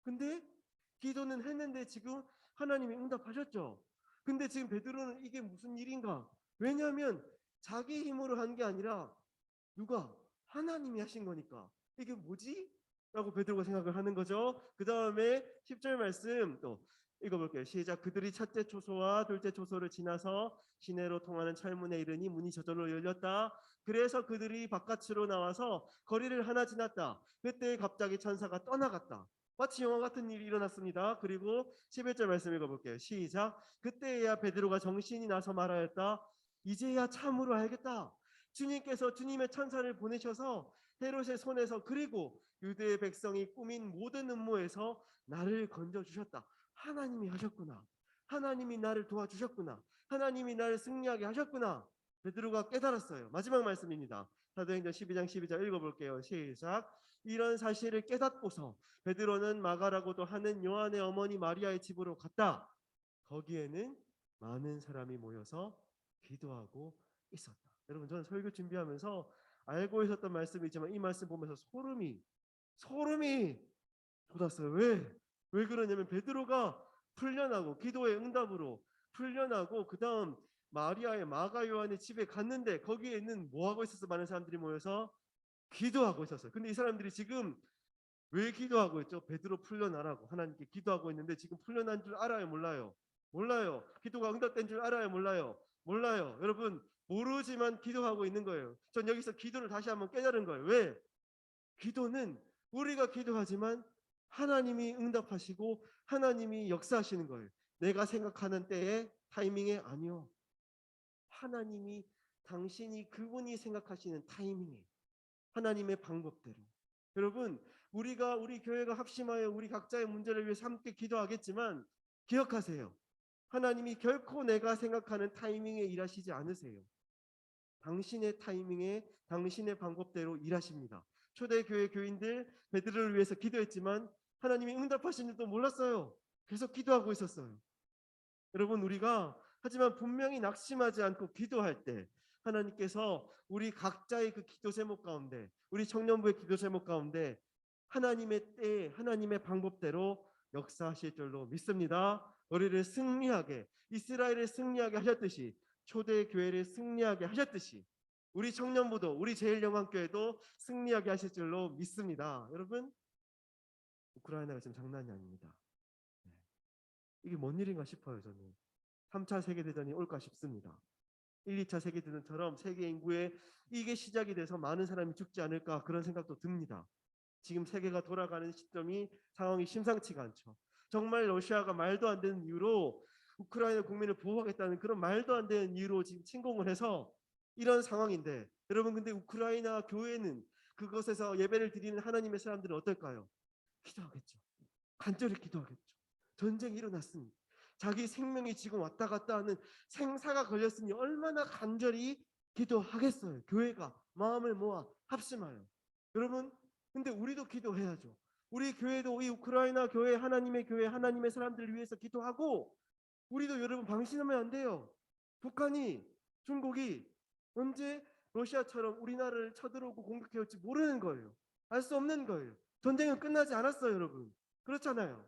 근데 기도는 했는데 지금 하나님이 응답하셨죠. 근데 지금 베드로는 이게 무슨 일인가? 왜냐하면 자기 힘으로 한 게 아니라 누가? 하나님이 하신 거니까. 이게 뭐지? 라고 베드로가 생각을 하는 거죠. 그 다음에 10절 말씀 또 읽어볼게요. 시작. 그들이 첫째 초소와 둘째 초소를 지나서 시내로 통하는 철문에 이르니 문이 저절로 열렸다. 그래서 그들이 바깥으로 나와서 거리를 하나 지났다. 그때 갑자기 천사가 떠나갔다. 마치 영화 같은 일이 일어났습니다. 그리고 11절 말씀 읽어볼게요. 시작. 그때야 베드로가 정신이 나서 말하였다. 이제야 참으로 알겠다. 주님께서 주님의 천사를 보내셔서 헤롯의 손에서 그리고 유대의 백성이 꾸민 모든 음모에서 나를 건져주셨다. 하나님이 하셨구나. 하나님이 나를 도와주셨구나. 하나님이 나를 승리하게 하셨구나. 베드로가 깨달았어요. 마지막 말씀입니다. 사도행전 12장 12절 읽어볼게요. 시작. 이런 사실을 깨닫고서 베드로는 마가라고도 하는 요한의 어머니 마리아의 집으로 갔다. 거기에는 많은 사람이 모여서 기도하고 있었다. 여러분, 저는 설교 준비하면서 알고 있었던 말씀이지만 이 말씀 보면서 소름이 돋았어요. 왜 그러냐면 베드로가 풀려나고 기도의 응답으로 풀려나고 그 다음 마리아의 마가 요한의 집에 갔는데 거기에는 뭐 하고 있었어? 많은 사람들이 모여서 기도하고 있었어요. 근데 이 사람들이 지금 왜 기도하고 있죠? 베드로 풀려나라고 하나님께 기도하고 있는데 지금 풀려난 줄 알아요? 몰라요. 기도가 응답된 줄 알아요? 몰라요. 여러분, 모르지만 기도하고 있는 거예요. 전 여기서 기도를 다시 한번 깨달은 거예요. 왜? 기도는 우리가 기도하지만 하나님이 응답하시고 하나님이 역사하시는 거예요. 내가 생각하는 때에 타이밍에 아니요. 하나님이 당신이 그분이 생각하시는 타이밍에 하나님의 방법대로. 여러분, 우리가 우리 교회가 합심하여 우리 각자의 문제를 위해서 함께 기도하겠지만 기억하세요. 하나님이 결코 내가 생각하는 타이밍에 일하시지 않으세요. 당신의 타이밍에 당신의 방법대로 일하십니다. 초대교회 교인들 베드로를 위해서 기도했지만 하나님이 응답하신 줄도 몰랐어요. 계속 기도하고 있었어요. 여러분, 우리가 하지만 분명히 낙심하지 않고 기도할 때 하나님께서 우리 각자의 그 기도 제목 가운데, 우리 청년부의 기도 제목 가운데 하나님의 때에 하나님의 방법대로 역사하실 줄로 믿습니다. 우리를 승리하게, 이스라엘을 승리하게 하셨듯이, 초대교회를 승리하게 하셨듯이 우리 청년부도, 우리 제일영광교회도 승리하게 하실 줄로 믿습니다. 여러분, 우크라이나가 지금 장난이 아닙니다. 이게 뭔 일인가 싶어요. 저는 3차 세계대전이 올까 싶습니다. 1, 2차 세계대전처럼 세계 인구에 이게 시작이 돼서 많은 사람이 죽지 않을까 그런 생각도 듭니다. 지금 세계가 돌아가는 시점이 상황이 심상치가 않죠. 정말 러시아가 말도 안 되는 이유로 우크라이나 국민을 보호하겠다는 그런 말도 안 되는 이유로 지금 침공을 해서 이런 상황인데, 여러분, 근데 우크라이나 교회는 그것에서 예배를 드리는 하나님의 사람들은 어떨까요? 기도하겠죠. 간절히 기도하겠죠. 전쟁이 일어났습니다. 자기 생명이 지금 왔다 갔다 하는 생사가 걸렸으니 얼마나 간절히 기도하겠어요. 교회가 마음을 모아 합심하여. 여러분, 근데 우리도 기도해야죠. 우리 교회도 이 우크라이나 교회, 하나님의 교회, 하나님의 사람들을 위해서 기도하고, 우리도 여러분 방심하면 안 돼요. 북한이, 중국이 언제 러시아처럼 우리나라를 쳐들어오고 공격해올지 모르는 거예요. 알 수 없는 거예요. 전쟁은 끝나지 않았어요, 여러분. 그렇잖아요.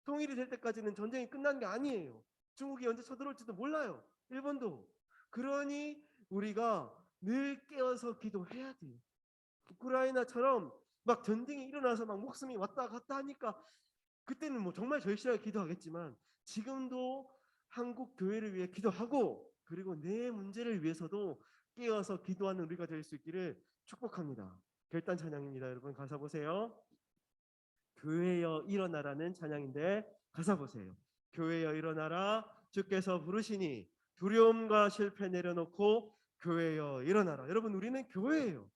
통일이 될 때까지는 전쟁이 끝난 게 아니에요. 중국이 언제 쳐들어올지도 몰라요. 일본도. 그러니 우리가 늘 깨어서 기도해야 돼요. 우크라이나처럼 막 전쟁이 일어나서 막 목숨이 왔다 갔다 하니까 그때는 뭐 정말 절실하게 기도하겠지만 지금도 한국 교회를 위해 기도하고, 그리고 내 문제를 위해서도 깨어서 기도하는 우리가 될 수 있기를 축복합니다. 결단 찬양입니다. 여러분, 가사 보세요. 교회여 일어나라는 찬양인데 가사 보세요. 교회여 일어나라, 주께서 부르시니 두려움과 실패 내려놓고 교회여 일어나라. 여러분, 우리는 교회예요.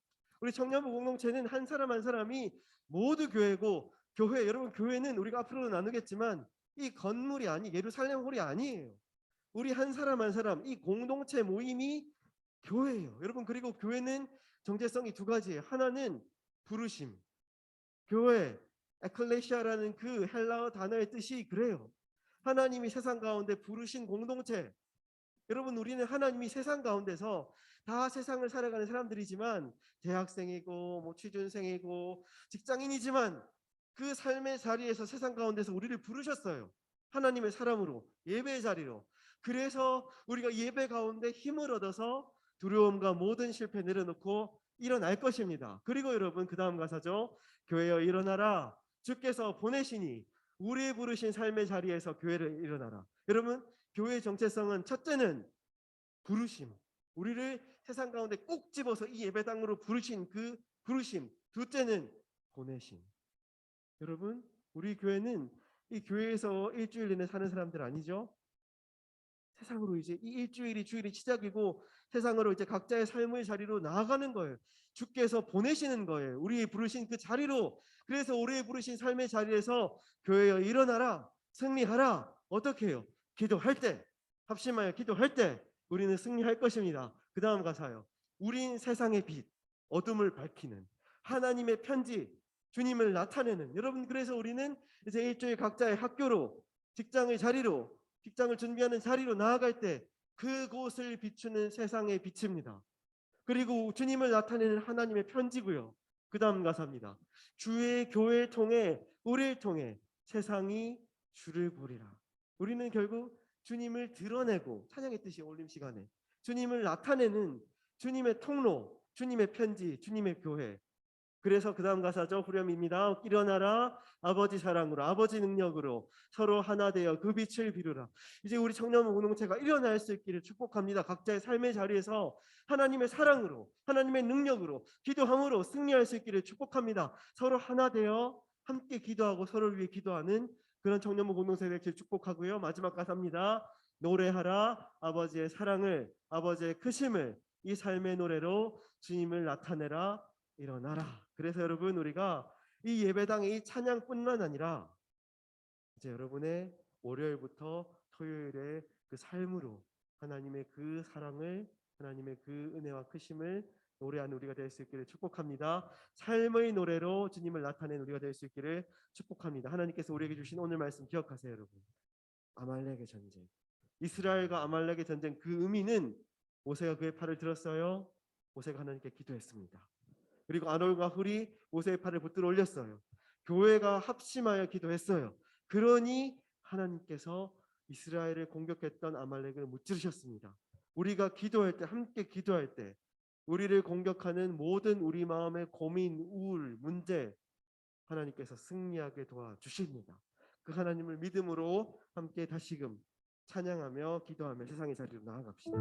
우리 청년부 공동체는 한 사람 한 사람이 모두 교회고, 교회, 여러분, 교회는 우리가 앞으로 나누겠지만 이 건물이 예루살렘 홀이 아니에요. 우리 한 사람 한 사람, 이 공동체 모임이 교회예요. 여러분, 그리고 교회는 정체성이 두 가지예요. 하나는 부르심. 교회, 에클레시아라는 그 헬라어 단어의 뜻이 그래요. 하나님이 세상 가운데 부르신 공동체. 여러분, 우리는 하나님이 세상 가운데서 다 세상을 살아가는 사람들이지만, 대학생이고 뭐 취준생이고 직장인이지만 그 삶의 자리에서 세상 가운데서 우리를 부르셨어요. 하나님의 사람으로, 예배의 자리로. 그래서 우리가 예배 가운데 힘을 얻어서 두려움과 모든 실패 내려놓고 일어날 것입니다. 그리고 여러분 그 다음 가사죠. 교회여 일어나라. 주께서 보내시니 우리 부르신 삶의 자리에서 교회를 일어나라. 여러분 교회의 정체성은 첫째는 부르심. 우리를 세상 가운데 꼭 집어서 이 예배당으로 부르신 그 부르심. 둘째는 보내심. 여러분 우리 교회는 이 교회에서 일주일 내내 사는 사람들 아니죠? 세상으로 이제 이 일주일이 주일이 시작이고 세상으로 이제 각자의 삶의 자리로 나아가는 거예요. 주께서 보내시는 거예요. 우리 부르신 그 자리로. 그래서 우리 부르신 삶의 자리에서 교회여 일어나라. 승리하라. 어떻게 해요? 기도할 때, 합심하여 기도할 때 우리는 승리할 것입니다. 그 다음 가사요. 우린 세상의 빛, 어둠을 밝히는 하나님의 편지, 주님을 나타내는. 여러분 그래서 우리는 이제 일주일 각자의 학교로, 직장의 자리로, 직장을 준비하는 자리로 나아갈 때 그곳을 비추는 세상의 빛입니다. 그리고 주님을 나타내는 하나님의 편지고요. 그 다음 가사입니다. 주의 교회를 통해 우리를 통해 세상이 주를 보리라. 우리는 결국 주님을 드러내고 찬양했듯이 올림 시간에 주님을 나타내는 주님의 통로, 주님의 편지, 주님의 교회. 그래서 그 다음 가사죠. 후렴입니다. 일어나라 아버지 사랑으로 아버지 능력으로 서로 하나 되어 그 빛을 비루라. 이제 우리 청년 공동체가 일어날 수 있기를 축복합니다. 각자의 삶의 자리에서 하나님의 사랑으로 하나님의 능력으로 기도함으로 승리할 수 있기를 축복합니다. 서로 하나 되어 함께 기도하고 서로를 위해 기도하는 그런 청년부 공동체가 되길 축복하고요. 마지막 가사입니다. 노래하라 아버지의 사랑을 아버지의 크심을 이 삶의 노래로 주님을 나타내라. 일어나라. 그래서 여러분 우리가 이 예배당의 이 찬양뿐만 아니라 이제 여러분의 월요일부터 토요일의 그 삶으로 하나님의 그 사랑을 하나님의 그 은혜와 크심을 노래하는 우리가 될 수 있기를 축복합니다. 삶의 노래로 주님을 나타내는 우리가 될 수 있기를 축복합니다. 하나님께서 우리에게 주신 오늘 말씀 기억하세요. 여러분 아말렉의 전쟁, 이스라엘과 아말렉의 전쟁, 그 의미는 모세가 그의 팔을 들었어요. 모세가 하나님께 기도했습니다. 그리고 아론과 훌이 모세의 팔을 붙들어 올렸어요. 교회가 합심하여 기도했어요. 그러니 하나님께서 이스라엘을 공격했던 아말렉을 무찌르셨습니다. 우리가 기도할 때, 함께 기도할 때 우리를 공격하는 모든 우리 마음의 고민, 우울, 문제 하나님께서 승리하게 도와주십니다. 그 하나님을 믿음으로 함께 다시금 찬양하며 기도하며 세상의 자리로 나아갑시다.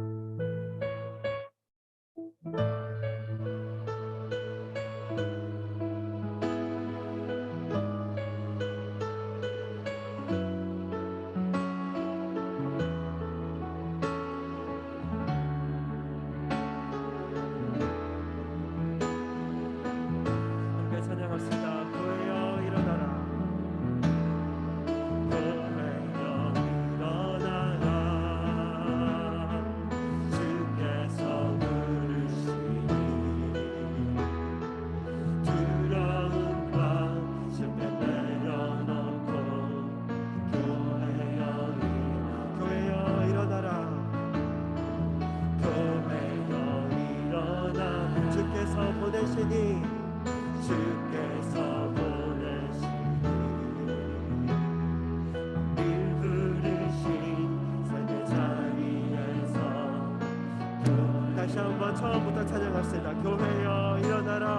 처음부터 찬양합시다. 교회여 일어나라.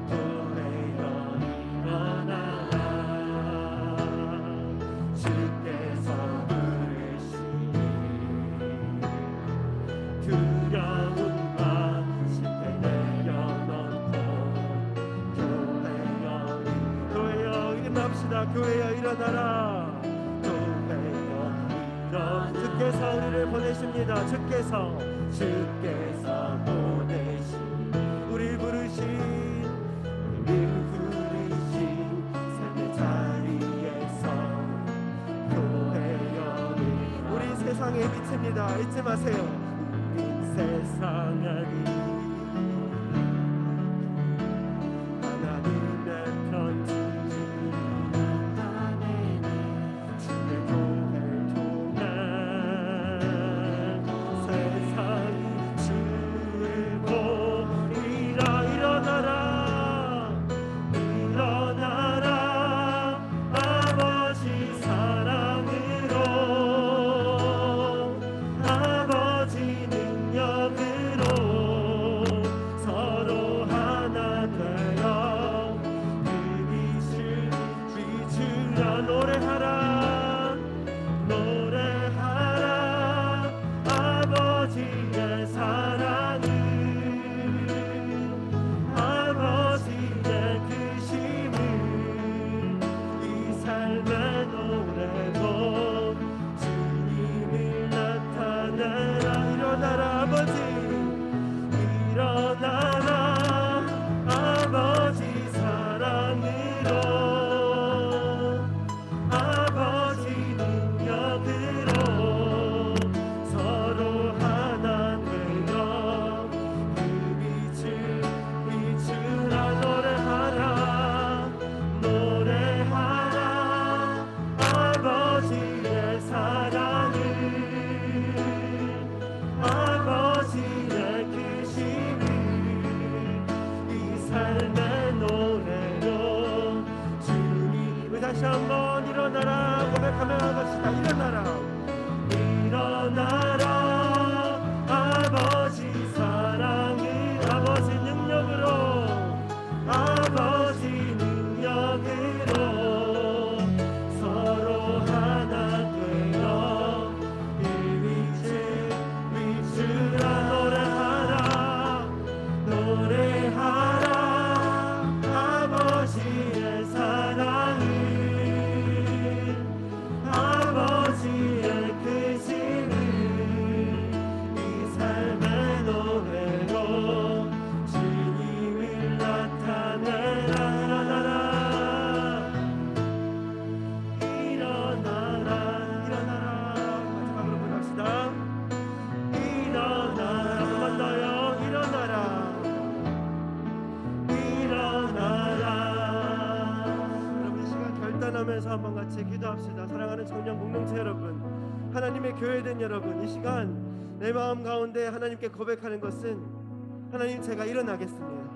교회여 일어나라. 주께서 부르시니 두려움과 실패 내려놓고 교회여 일어납시다. 교회여 일어나라. 교회여 일어나. 주께서 우리를 보내십니다. 주께서 보내신 우리 부르신 삶의 자리에서 교회여 우리 세상의 빛입니다. 잊지 마세요. 우리 세상의 빛 하나님의 편지 주의 교회를 통해 세상이 기도합시다. 사랑하는 청년 공동체 여러분, 하나님의 교회된 여러분, 이 시간 내 마음 가운데 하나님께 고백하는 것은 하나님, 제가 일어나겠습니다.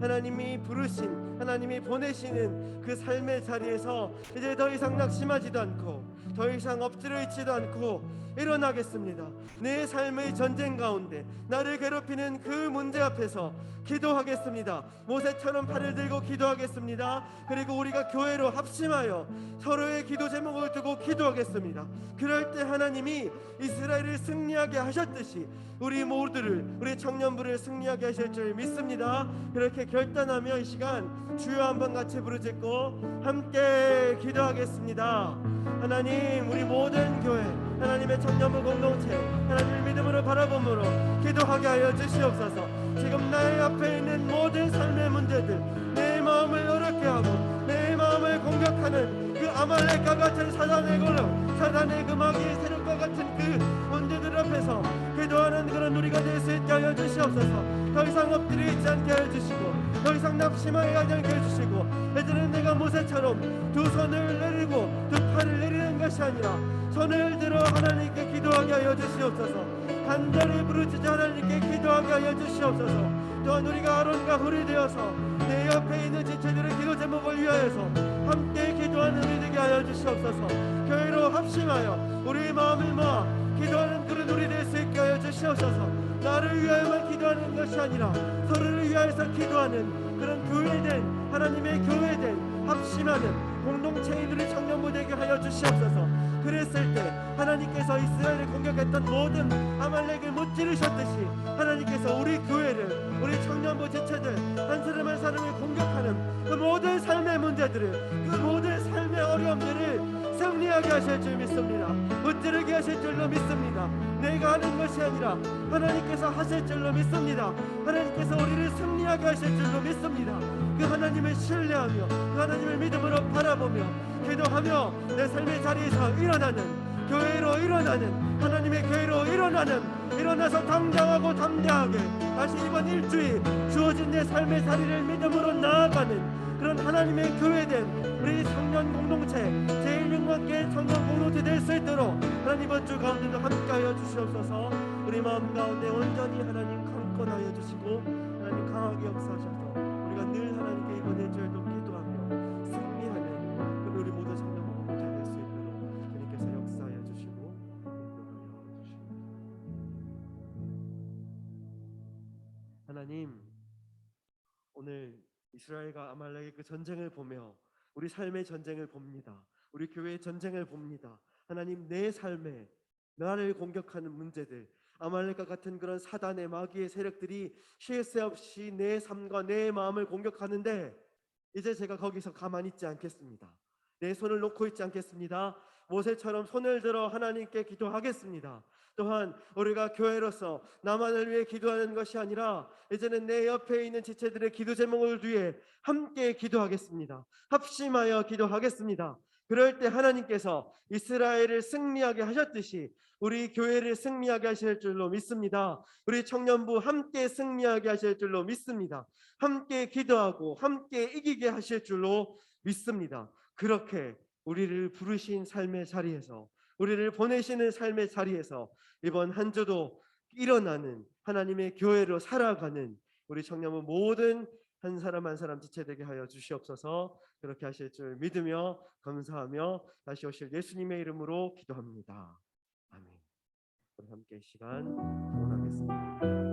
하나님이 부르신, 하나님이 보내시는 그 삶의 자리에서 이제 더 이상 낙심하지도 않고 더 이상 엎드려 있지도 않고 일어나겠습니다. 내 삶의 전쟁 가운데 나를 괴롭히는 그 문제 앞에서 기도하겠습니다. 모세처럼 팔을 들고 기도하겠습니다. 그리고 우리가 교회로 합심하여 서로의 기도 제목을 두고 기도하겠습니다. 그럴 때 하나님이 이스라엘을 승리하게 하셨듯이 우리 모두를, 우리 청년부를 승리하게 하실 줄 믿습니다. 그렇게 결단하며 이 시간 주여 한번 같이 부르짖고 함께 기도하겠습니다. 하나님, 우리 모든 교회, 하나님의 청년부 공동체, 하나님을 믿음으로 바라봄으로 기도하게 하여 주시옵소서. 지금 나의 앞에 있는 모든 삶의 문제들, 내 마음을 어렵게 하고 내 마음을 공격하는 그 아말렉과 같은 사단의 권력, 사단의 그 마귀의 세력과 같은 그 문제들 앞에서 기도하는 그런 우리가 될 수 있게 하여 주시옵소서. 더 이상 엎드려 있지 않게 하여 주시고 더 이상 낙심하게 하지 않게 해주시고, 이제는 내가 모세처럼 두 손을 내리고 두 팔을 내리는 것이 아니라 손을 들어 하나님께 기도하게 하여 주시옵소서. 간절히 부르짖어 하나님께 기도하게 하여 주시옵소서. 또한 우리가 아론과 훌이 되어서 내 옆에 있는 지체들의 기도 제목을 위하여서 함께 기도하는 우리 되게 하여 주시옵소서. 교회로 합심하여 우리의 마음을 모아 기도하는 그런 우리 될 수 있게 하여 주시옵소서. 나를 위하여만 기도하는 것이 아니라 서로를 위하여서 기도하는 그런 교회된, 하나님의 교회된 합심하는 공동체인 우리 청년부 되게 하여 주시옵소서. 그랬을 때 하나님께서 이스라엘을 공격했던 모든 아말렉을 무찌르셨듯이 하나님께서 우리 교회를, 우리 청년부 지체들 한 사람 한 사람을 공격하는 그 모든 삶의 문제들을, 그 모든 삶의 어려움들을 승리하게 하실 줄 믿습니다. 무찌르게 하실 줄로 믿습니다. 내가 하는 것이 아니라 하나님께서 하실 줄로 믿습니다. 하나님께서 우리를 승리하게 하실 줄로 믿습니다. 그 하나님을 신뢰하며 그 하나님을 믿음으로 바라보며 기도하며 내 삶의 자리에서 일어나는, 교회로 일어나는, 하나님의 교회로 일어나서 당당하고 담대하게 다시 이번 일주일 주어진 내 삶의 자리를 믿음으로 나아가는 그런 하나님의 교회된 우리 청년 공동체, 제1육만계 청년 공동체 될 수 있도록 하나님 이번 주 가운데도 함께하여 주시옵소서. 우리 마음 가운데 온전히 하나님 강권하여 주시고 하나님 강하게 역사하셔서 우리가 늘 하나님께 이번 일주일도 기도하며 승리하는 그 우리 모든 청년 공동체 될 수 있도록 주님께서 역사하여 주시고 인도하여 주시옵소서. 하나님, 오늘 이스라엘과 아말렉의 그 전쟁을 보며 우리 삶의 전쟁을 봅니다. 우리 교회의 전쟁을 봅니다. 하나님, 내 삶에 나를 공격하는 문제들, 아말렉과 같은 그런 사단의 마귀의 세력들이 쉴 새 없이 내 삶과 내 마음을 공격하는데 이제 제가 거기서 가만히 있지 않겠습니다. 내 손을 놓고 있지 않겠습니다. 모세처럼 손을 들어 하나님께 기도하겠습니다. 또한 우리가 교회로서 나만을 위해 기도하는 것이 아니라 이제는 내 옆에 있는 지체들의 기도 제목을 위해 함께 기도하겠습니다. 합심하여 기도하겠습니다. 그럴 때 하나님께서 이스라엘을 승리하게 하셨듯이 우리 교회를 승리하게 하실 줄로 믿습니다. 우리 청년부 함께 승리하게 하실 줄로 믿습니다. 함께 기도하고 함께 이기게 하실 줄로 믿습니다. 그렇게 우리를 부르신 삶의 자리에서, 우리를 보내시는 삶의 자리에서 이번 한 주도 일어나는 하나님의 교회로 살아가는 우리 청년부 모든 한 사람 한 사람 지체되게 하여 주시옵소서. 그렇게 하실 줄 믿으며 감사하며 다시 오실 예수님의 이름으로 기도합니다. 아멘. 우리 함께 이 시간 기도하겠습니다.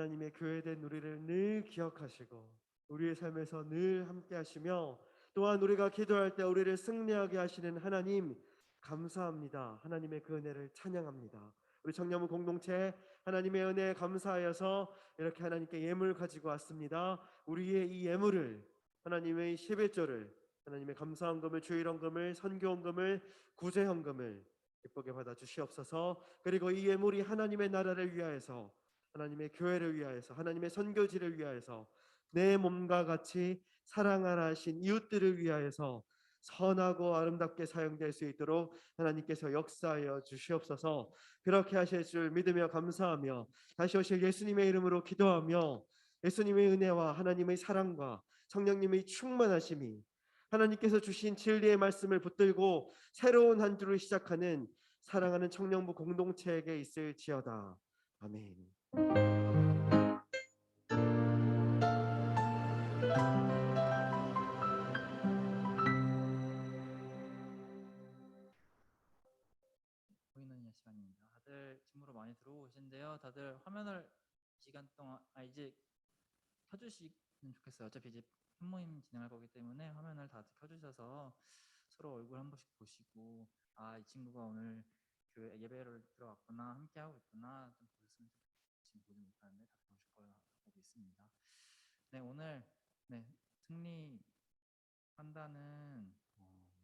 하나님의 교회된 우리를 늘 기억하시고 우리의 삶에서 늘 함께 하시며 또한 우리가 기도할 때 우리를 승리하게 하시는 하나님 감사합니다. 하나님의 그 은혜를 찬양합니다. 우리 청년부 공동체 하나님의 은혜에 감사하여서 이렇게 하나님께 예물 가지고 왔습니다. 우리의 이 예물을 하나님의 11조를 하나님의 감사헌금을 주일헌금을 선교헌금을 구제헌금을 기쁘게 받아 주시옵소서. 그리고 이 예물이 하나님의 나라를 위하여서 하나님의 교회를 위하여서 하나님의 선교지를 위하여서 내 몸과 같이 사랑하라 하신 이웃들을 위하여서 선하고 아름답게 사용될 수 있도록 하나님께서 역사하여 주시옵소서. 그렇게 하실 줄 믿으며 감사하며 다시 오실 예수님의 이름으로 기도하며 예수님의 은혜와 하나님의 사랑과 성령님의 충만하심이 하나님께서 주신 진리의 말씀을 붙들고 새로운 한 주를 시작하는 사랑하는 청년부 공동체에게 있을지어다. 아멘. 보이는 시간입니다. 다들 짐으로 많이 들어오신데요. 다들 화면을 이 시간 동안 이제 켜주시면 좋겠어요. 어차피 이제 팬모임 진행할 거기 때문에 화면을 다들 켜주셔서 서로 얼굴 한 번씩 보시고 이 친구가 오늘 교회 예배를 들어왔구나, 함께 하고 있구나 좀 보셨으면 지금 보지 못하는데 다 보실 거라고 믿습니다. 네, 오늘 승리한다는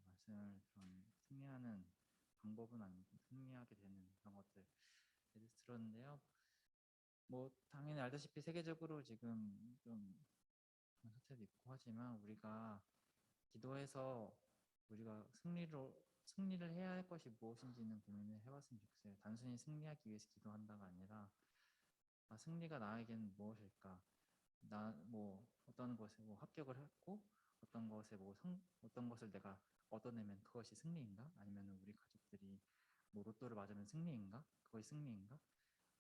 말씀을 승리하는 방법은 아니고 승리하게 되는 그런 것들 들었는데요. 뭐 당연히 알다시피 세계적으로 지금 좀 그런 사태도 있고 하지만 우리가 기도해서 우리가 승리를 해야 할 것이 무엇인지는 고민을 해봤으면 좋겠어요. 단순히 승리하기 위해서 기도한다가 아니라 승리가 나에게는 무엇일까? 나 뭐 어떤 것에 뭐 합격을 했고 어떤 것에 어떤 것을 내가 얻어내면 그것이 승리인가? 아니면 우리 가족들이 뭐 로또를 맞으면 승리인가? 그것이 승리인가?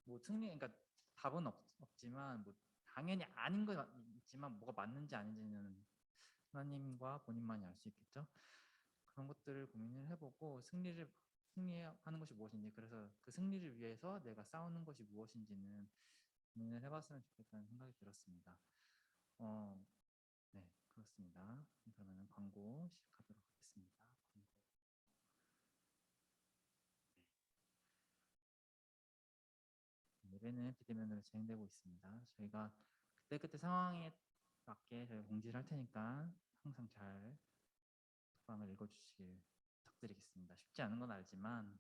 뭐 그러니까 답은 없지만 뭐 당연히 아닌 거 있지만 뭐가 맞는지 아닌지는 하나님과 본인만이 알 수 있겠죠. 그런 것들을 고민을 해보고 승리하는 것이 무엇인지, 그래서 그 승리를 위해서 내가 싸우는 것이 무엇인지는 고민을 해봤으면 좋겠다는 생각이 들었습니다. 네, 그렇습니다. 그러면 광고 시작하도록 하겠습니다. 예배는 비대면으로 진행되고 있습니다. 저희가 그때 상황에 맞게 저희가 공지를 할 테니까 항상 잘 독방을 읽어주시길 부탁드리겠습니다. 쉽지 않은 건 알지만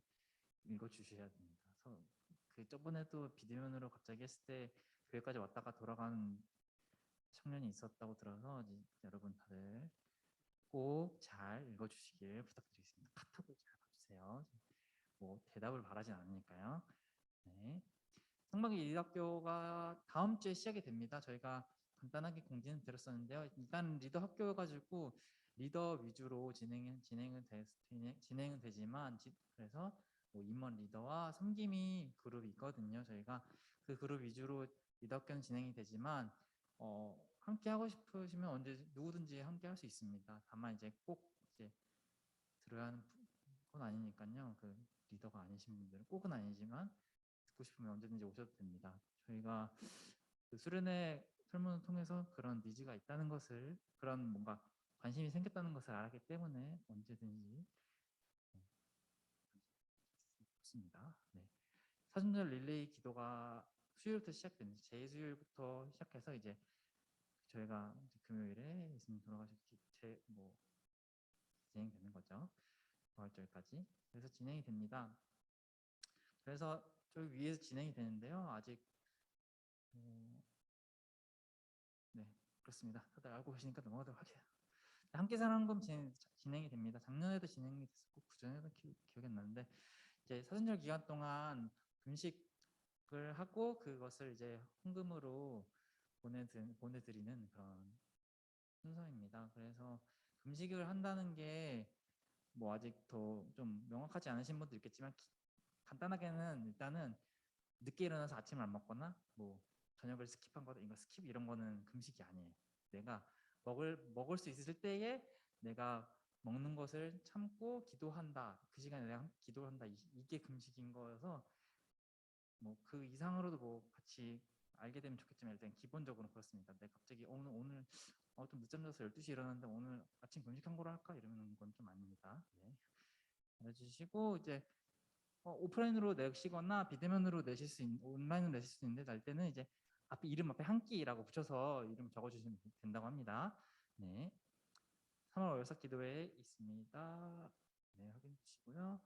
읽어주셔야 됩니다. 저번에도 비대면으로 갑자기 했을 때 교회까지 왔다가 돌아가는 청년이 있었다고 들어서 여러분 다들 꼭 잘 읽어주시길 부탁드리겠습니다. 카톡을 잘 봐주세요. 뭐 대답을 바라진 않으니까요. 네. 성막의 리더학교가 다음 주에 시작이 됩니다. 저희가 간단하게 공지는 드렸었는데요. 일단 리더 학교여가지고 리더 위주로 진행은 되지만 그래서 뭐 임원 리더와 섬김이 그룹이 있거든요. 저희가 그 그룹 위주로 리더 학교는 진행이 되지만 함께 하고 싶으시면 언제 누구든지 함께 할 수 있습니다. 다만 이제 꼭 들어야 하는 건 아니니까요. 그 리더가 아니신 분들은 꼭은 아니지만 듣고 싶으면 언제든지 오셔도 됩니다. 저희가 그 수련회 설문을 통해서 그런 니즈가 있다는 것을, 그런 뭔가 관심이 생겼다는 것을 알았기 때문에 언제든지 좋습니다. 네. 사순절 릴레이 기도가 수요일부터 시작됩니다. 제2수요일부터 시작해서 이제 저희가 이제 금요일에 예수님 돌아가셨기 진행되는 거죠. 부활절까지. 그래서 진행이 됩니다. 그래서 저기 위에서 진행이 되는데요. 아직 네, 그렇습니다. 다들 알고 계시니까 넘어가도록 할게요. 함께 사는 건 진행이 됩니다. 작년에도 진행이 됐었고 그전에도 기억이 안 나는데 이제 사순절 기간 동안 금식을 하고 그것을 이제 헌금으로 보내드리는 그런 순서입니다. 그래서 금식을 한다는 게 뭐 아직 더 좀 명확하지 않으신 분도 있겠지만 간단하게는 일단은 늦게 일어나서 아침을 안 먹거나 뭐 저녁을 스킵한 거다, 이런 거는 금식이 아니에요. 내가 먹을 수 있을 때에 내가 먹는 것을 참고 기도한다. 그 시간에 내가 기도를 한다. 이게 금식인 거여서 뭐 그 이상으로도 뭐 같이 알게 되면 좋겠지만 일단 기본적으로 그렇습니다. 네, 갑자기 오늘 좀 늦잠 자서 12시에 일어났는데 오늘 아침 금식한 거로 할까 이러는 건 좀 아닙니다. 네. 알아주시고 이제 오프라인으로 내시거나 비대면으로 내실 수 있는 온라인으로 내실 수 있는데 날 때는 이제 이름 앞에 한 끼라고 붙여서 이름 적어주시면 된다고 합니다. 네. 3월 월삭 기도회 있습니다. 네, 확인해 주시고요.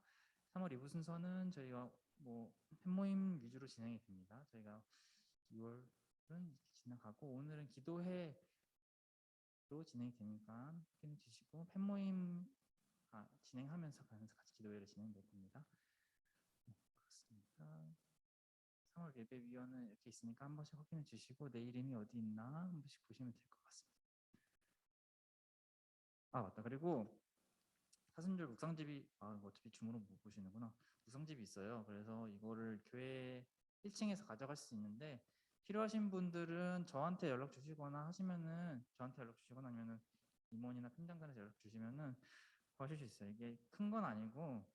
3월 2부 순서는 저희가 뭐 팬모임 위주로 진행이 됩니다. 저희가 2월은 이렇게 지나가고 오늘은 기도회로 진행이 되니까 확인해 주시고 팬모임 진행하면서 가면서 같이 기도회를 진행될 겁니다. 네, 그렇습니다. 3월 예배위원은 이렇게 있으니까 한 번씩 확인해 주시고 내 이름이 어디 있나 한 번씩 보시면 될 것 같습니다. 맞다. 그리고 사순절 묵상집이 어차피 줌으로 못 보시는구나. 묵상집이 있어요. 그래서 이거를 교회 1층에서 가져갈 수 있는데 필요하신 분들은 저한테 연락 주시거나 하시면은 저한테 연락 주시거나 아니면은 임원이나 편장단에서 연락 주시면은 구하실 수 있어요. 이게 큰 건 아니고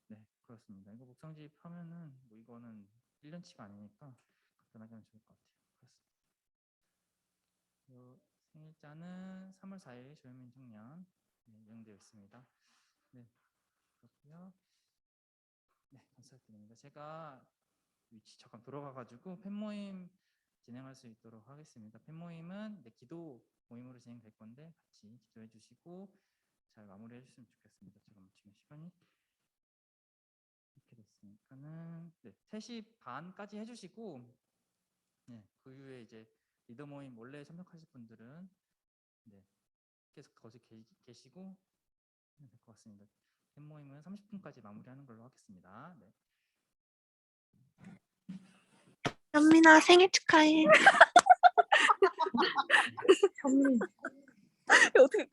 네, 그렇습니다. 이거 묵상집 하면은 뭐 이거는 1년치가 아니니까 간단하게 하면 좋을 것 같아요. 그렇습니다. 생일자는 3월 4일 조현민 청년 예정되어 있습니다. 네, 그렇고요. 네, 감사드립니다. 제가 위치 잠깐 들어가가지고 팬모임 진행할 수 있도록 하겠습니다. 팬모임은 기도 모임으로 진행될 건데 같이 기도해 주시고 잘 마무리해 주시면 좋겠습니다. 잠깐만 지금 시간이 이렇게 됐으니까는 3시 반까지 해주시고 그 이후에 이제 리더 모임 원래 참석하실 분들은 계속 거기 계시고 될 것 같습니다. 팬 모임은 30분까지 마무리하는 걸로 하겠습니다. 네. 현민아 생일 축하해. 현민. 어떻게?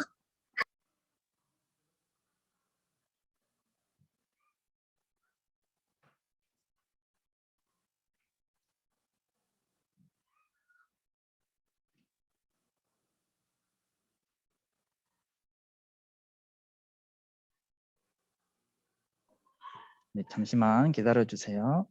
네, 잠시만 기다려 주세요.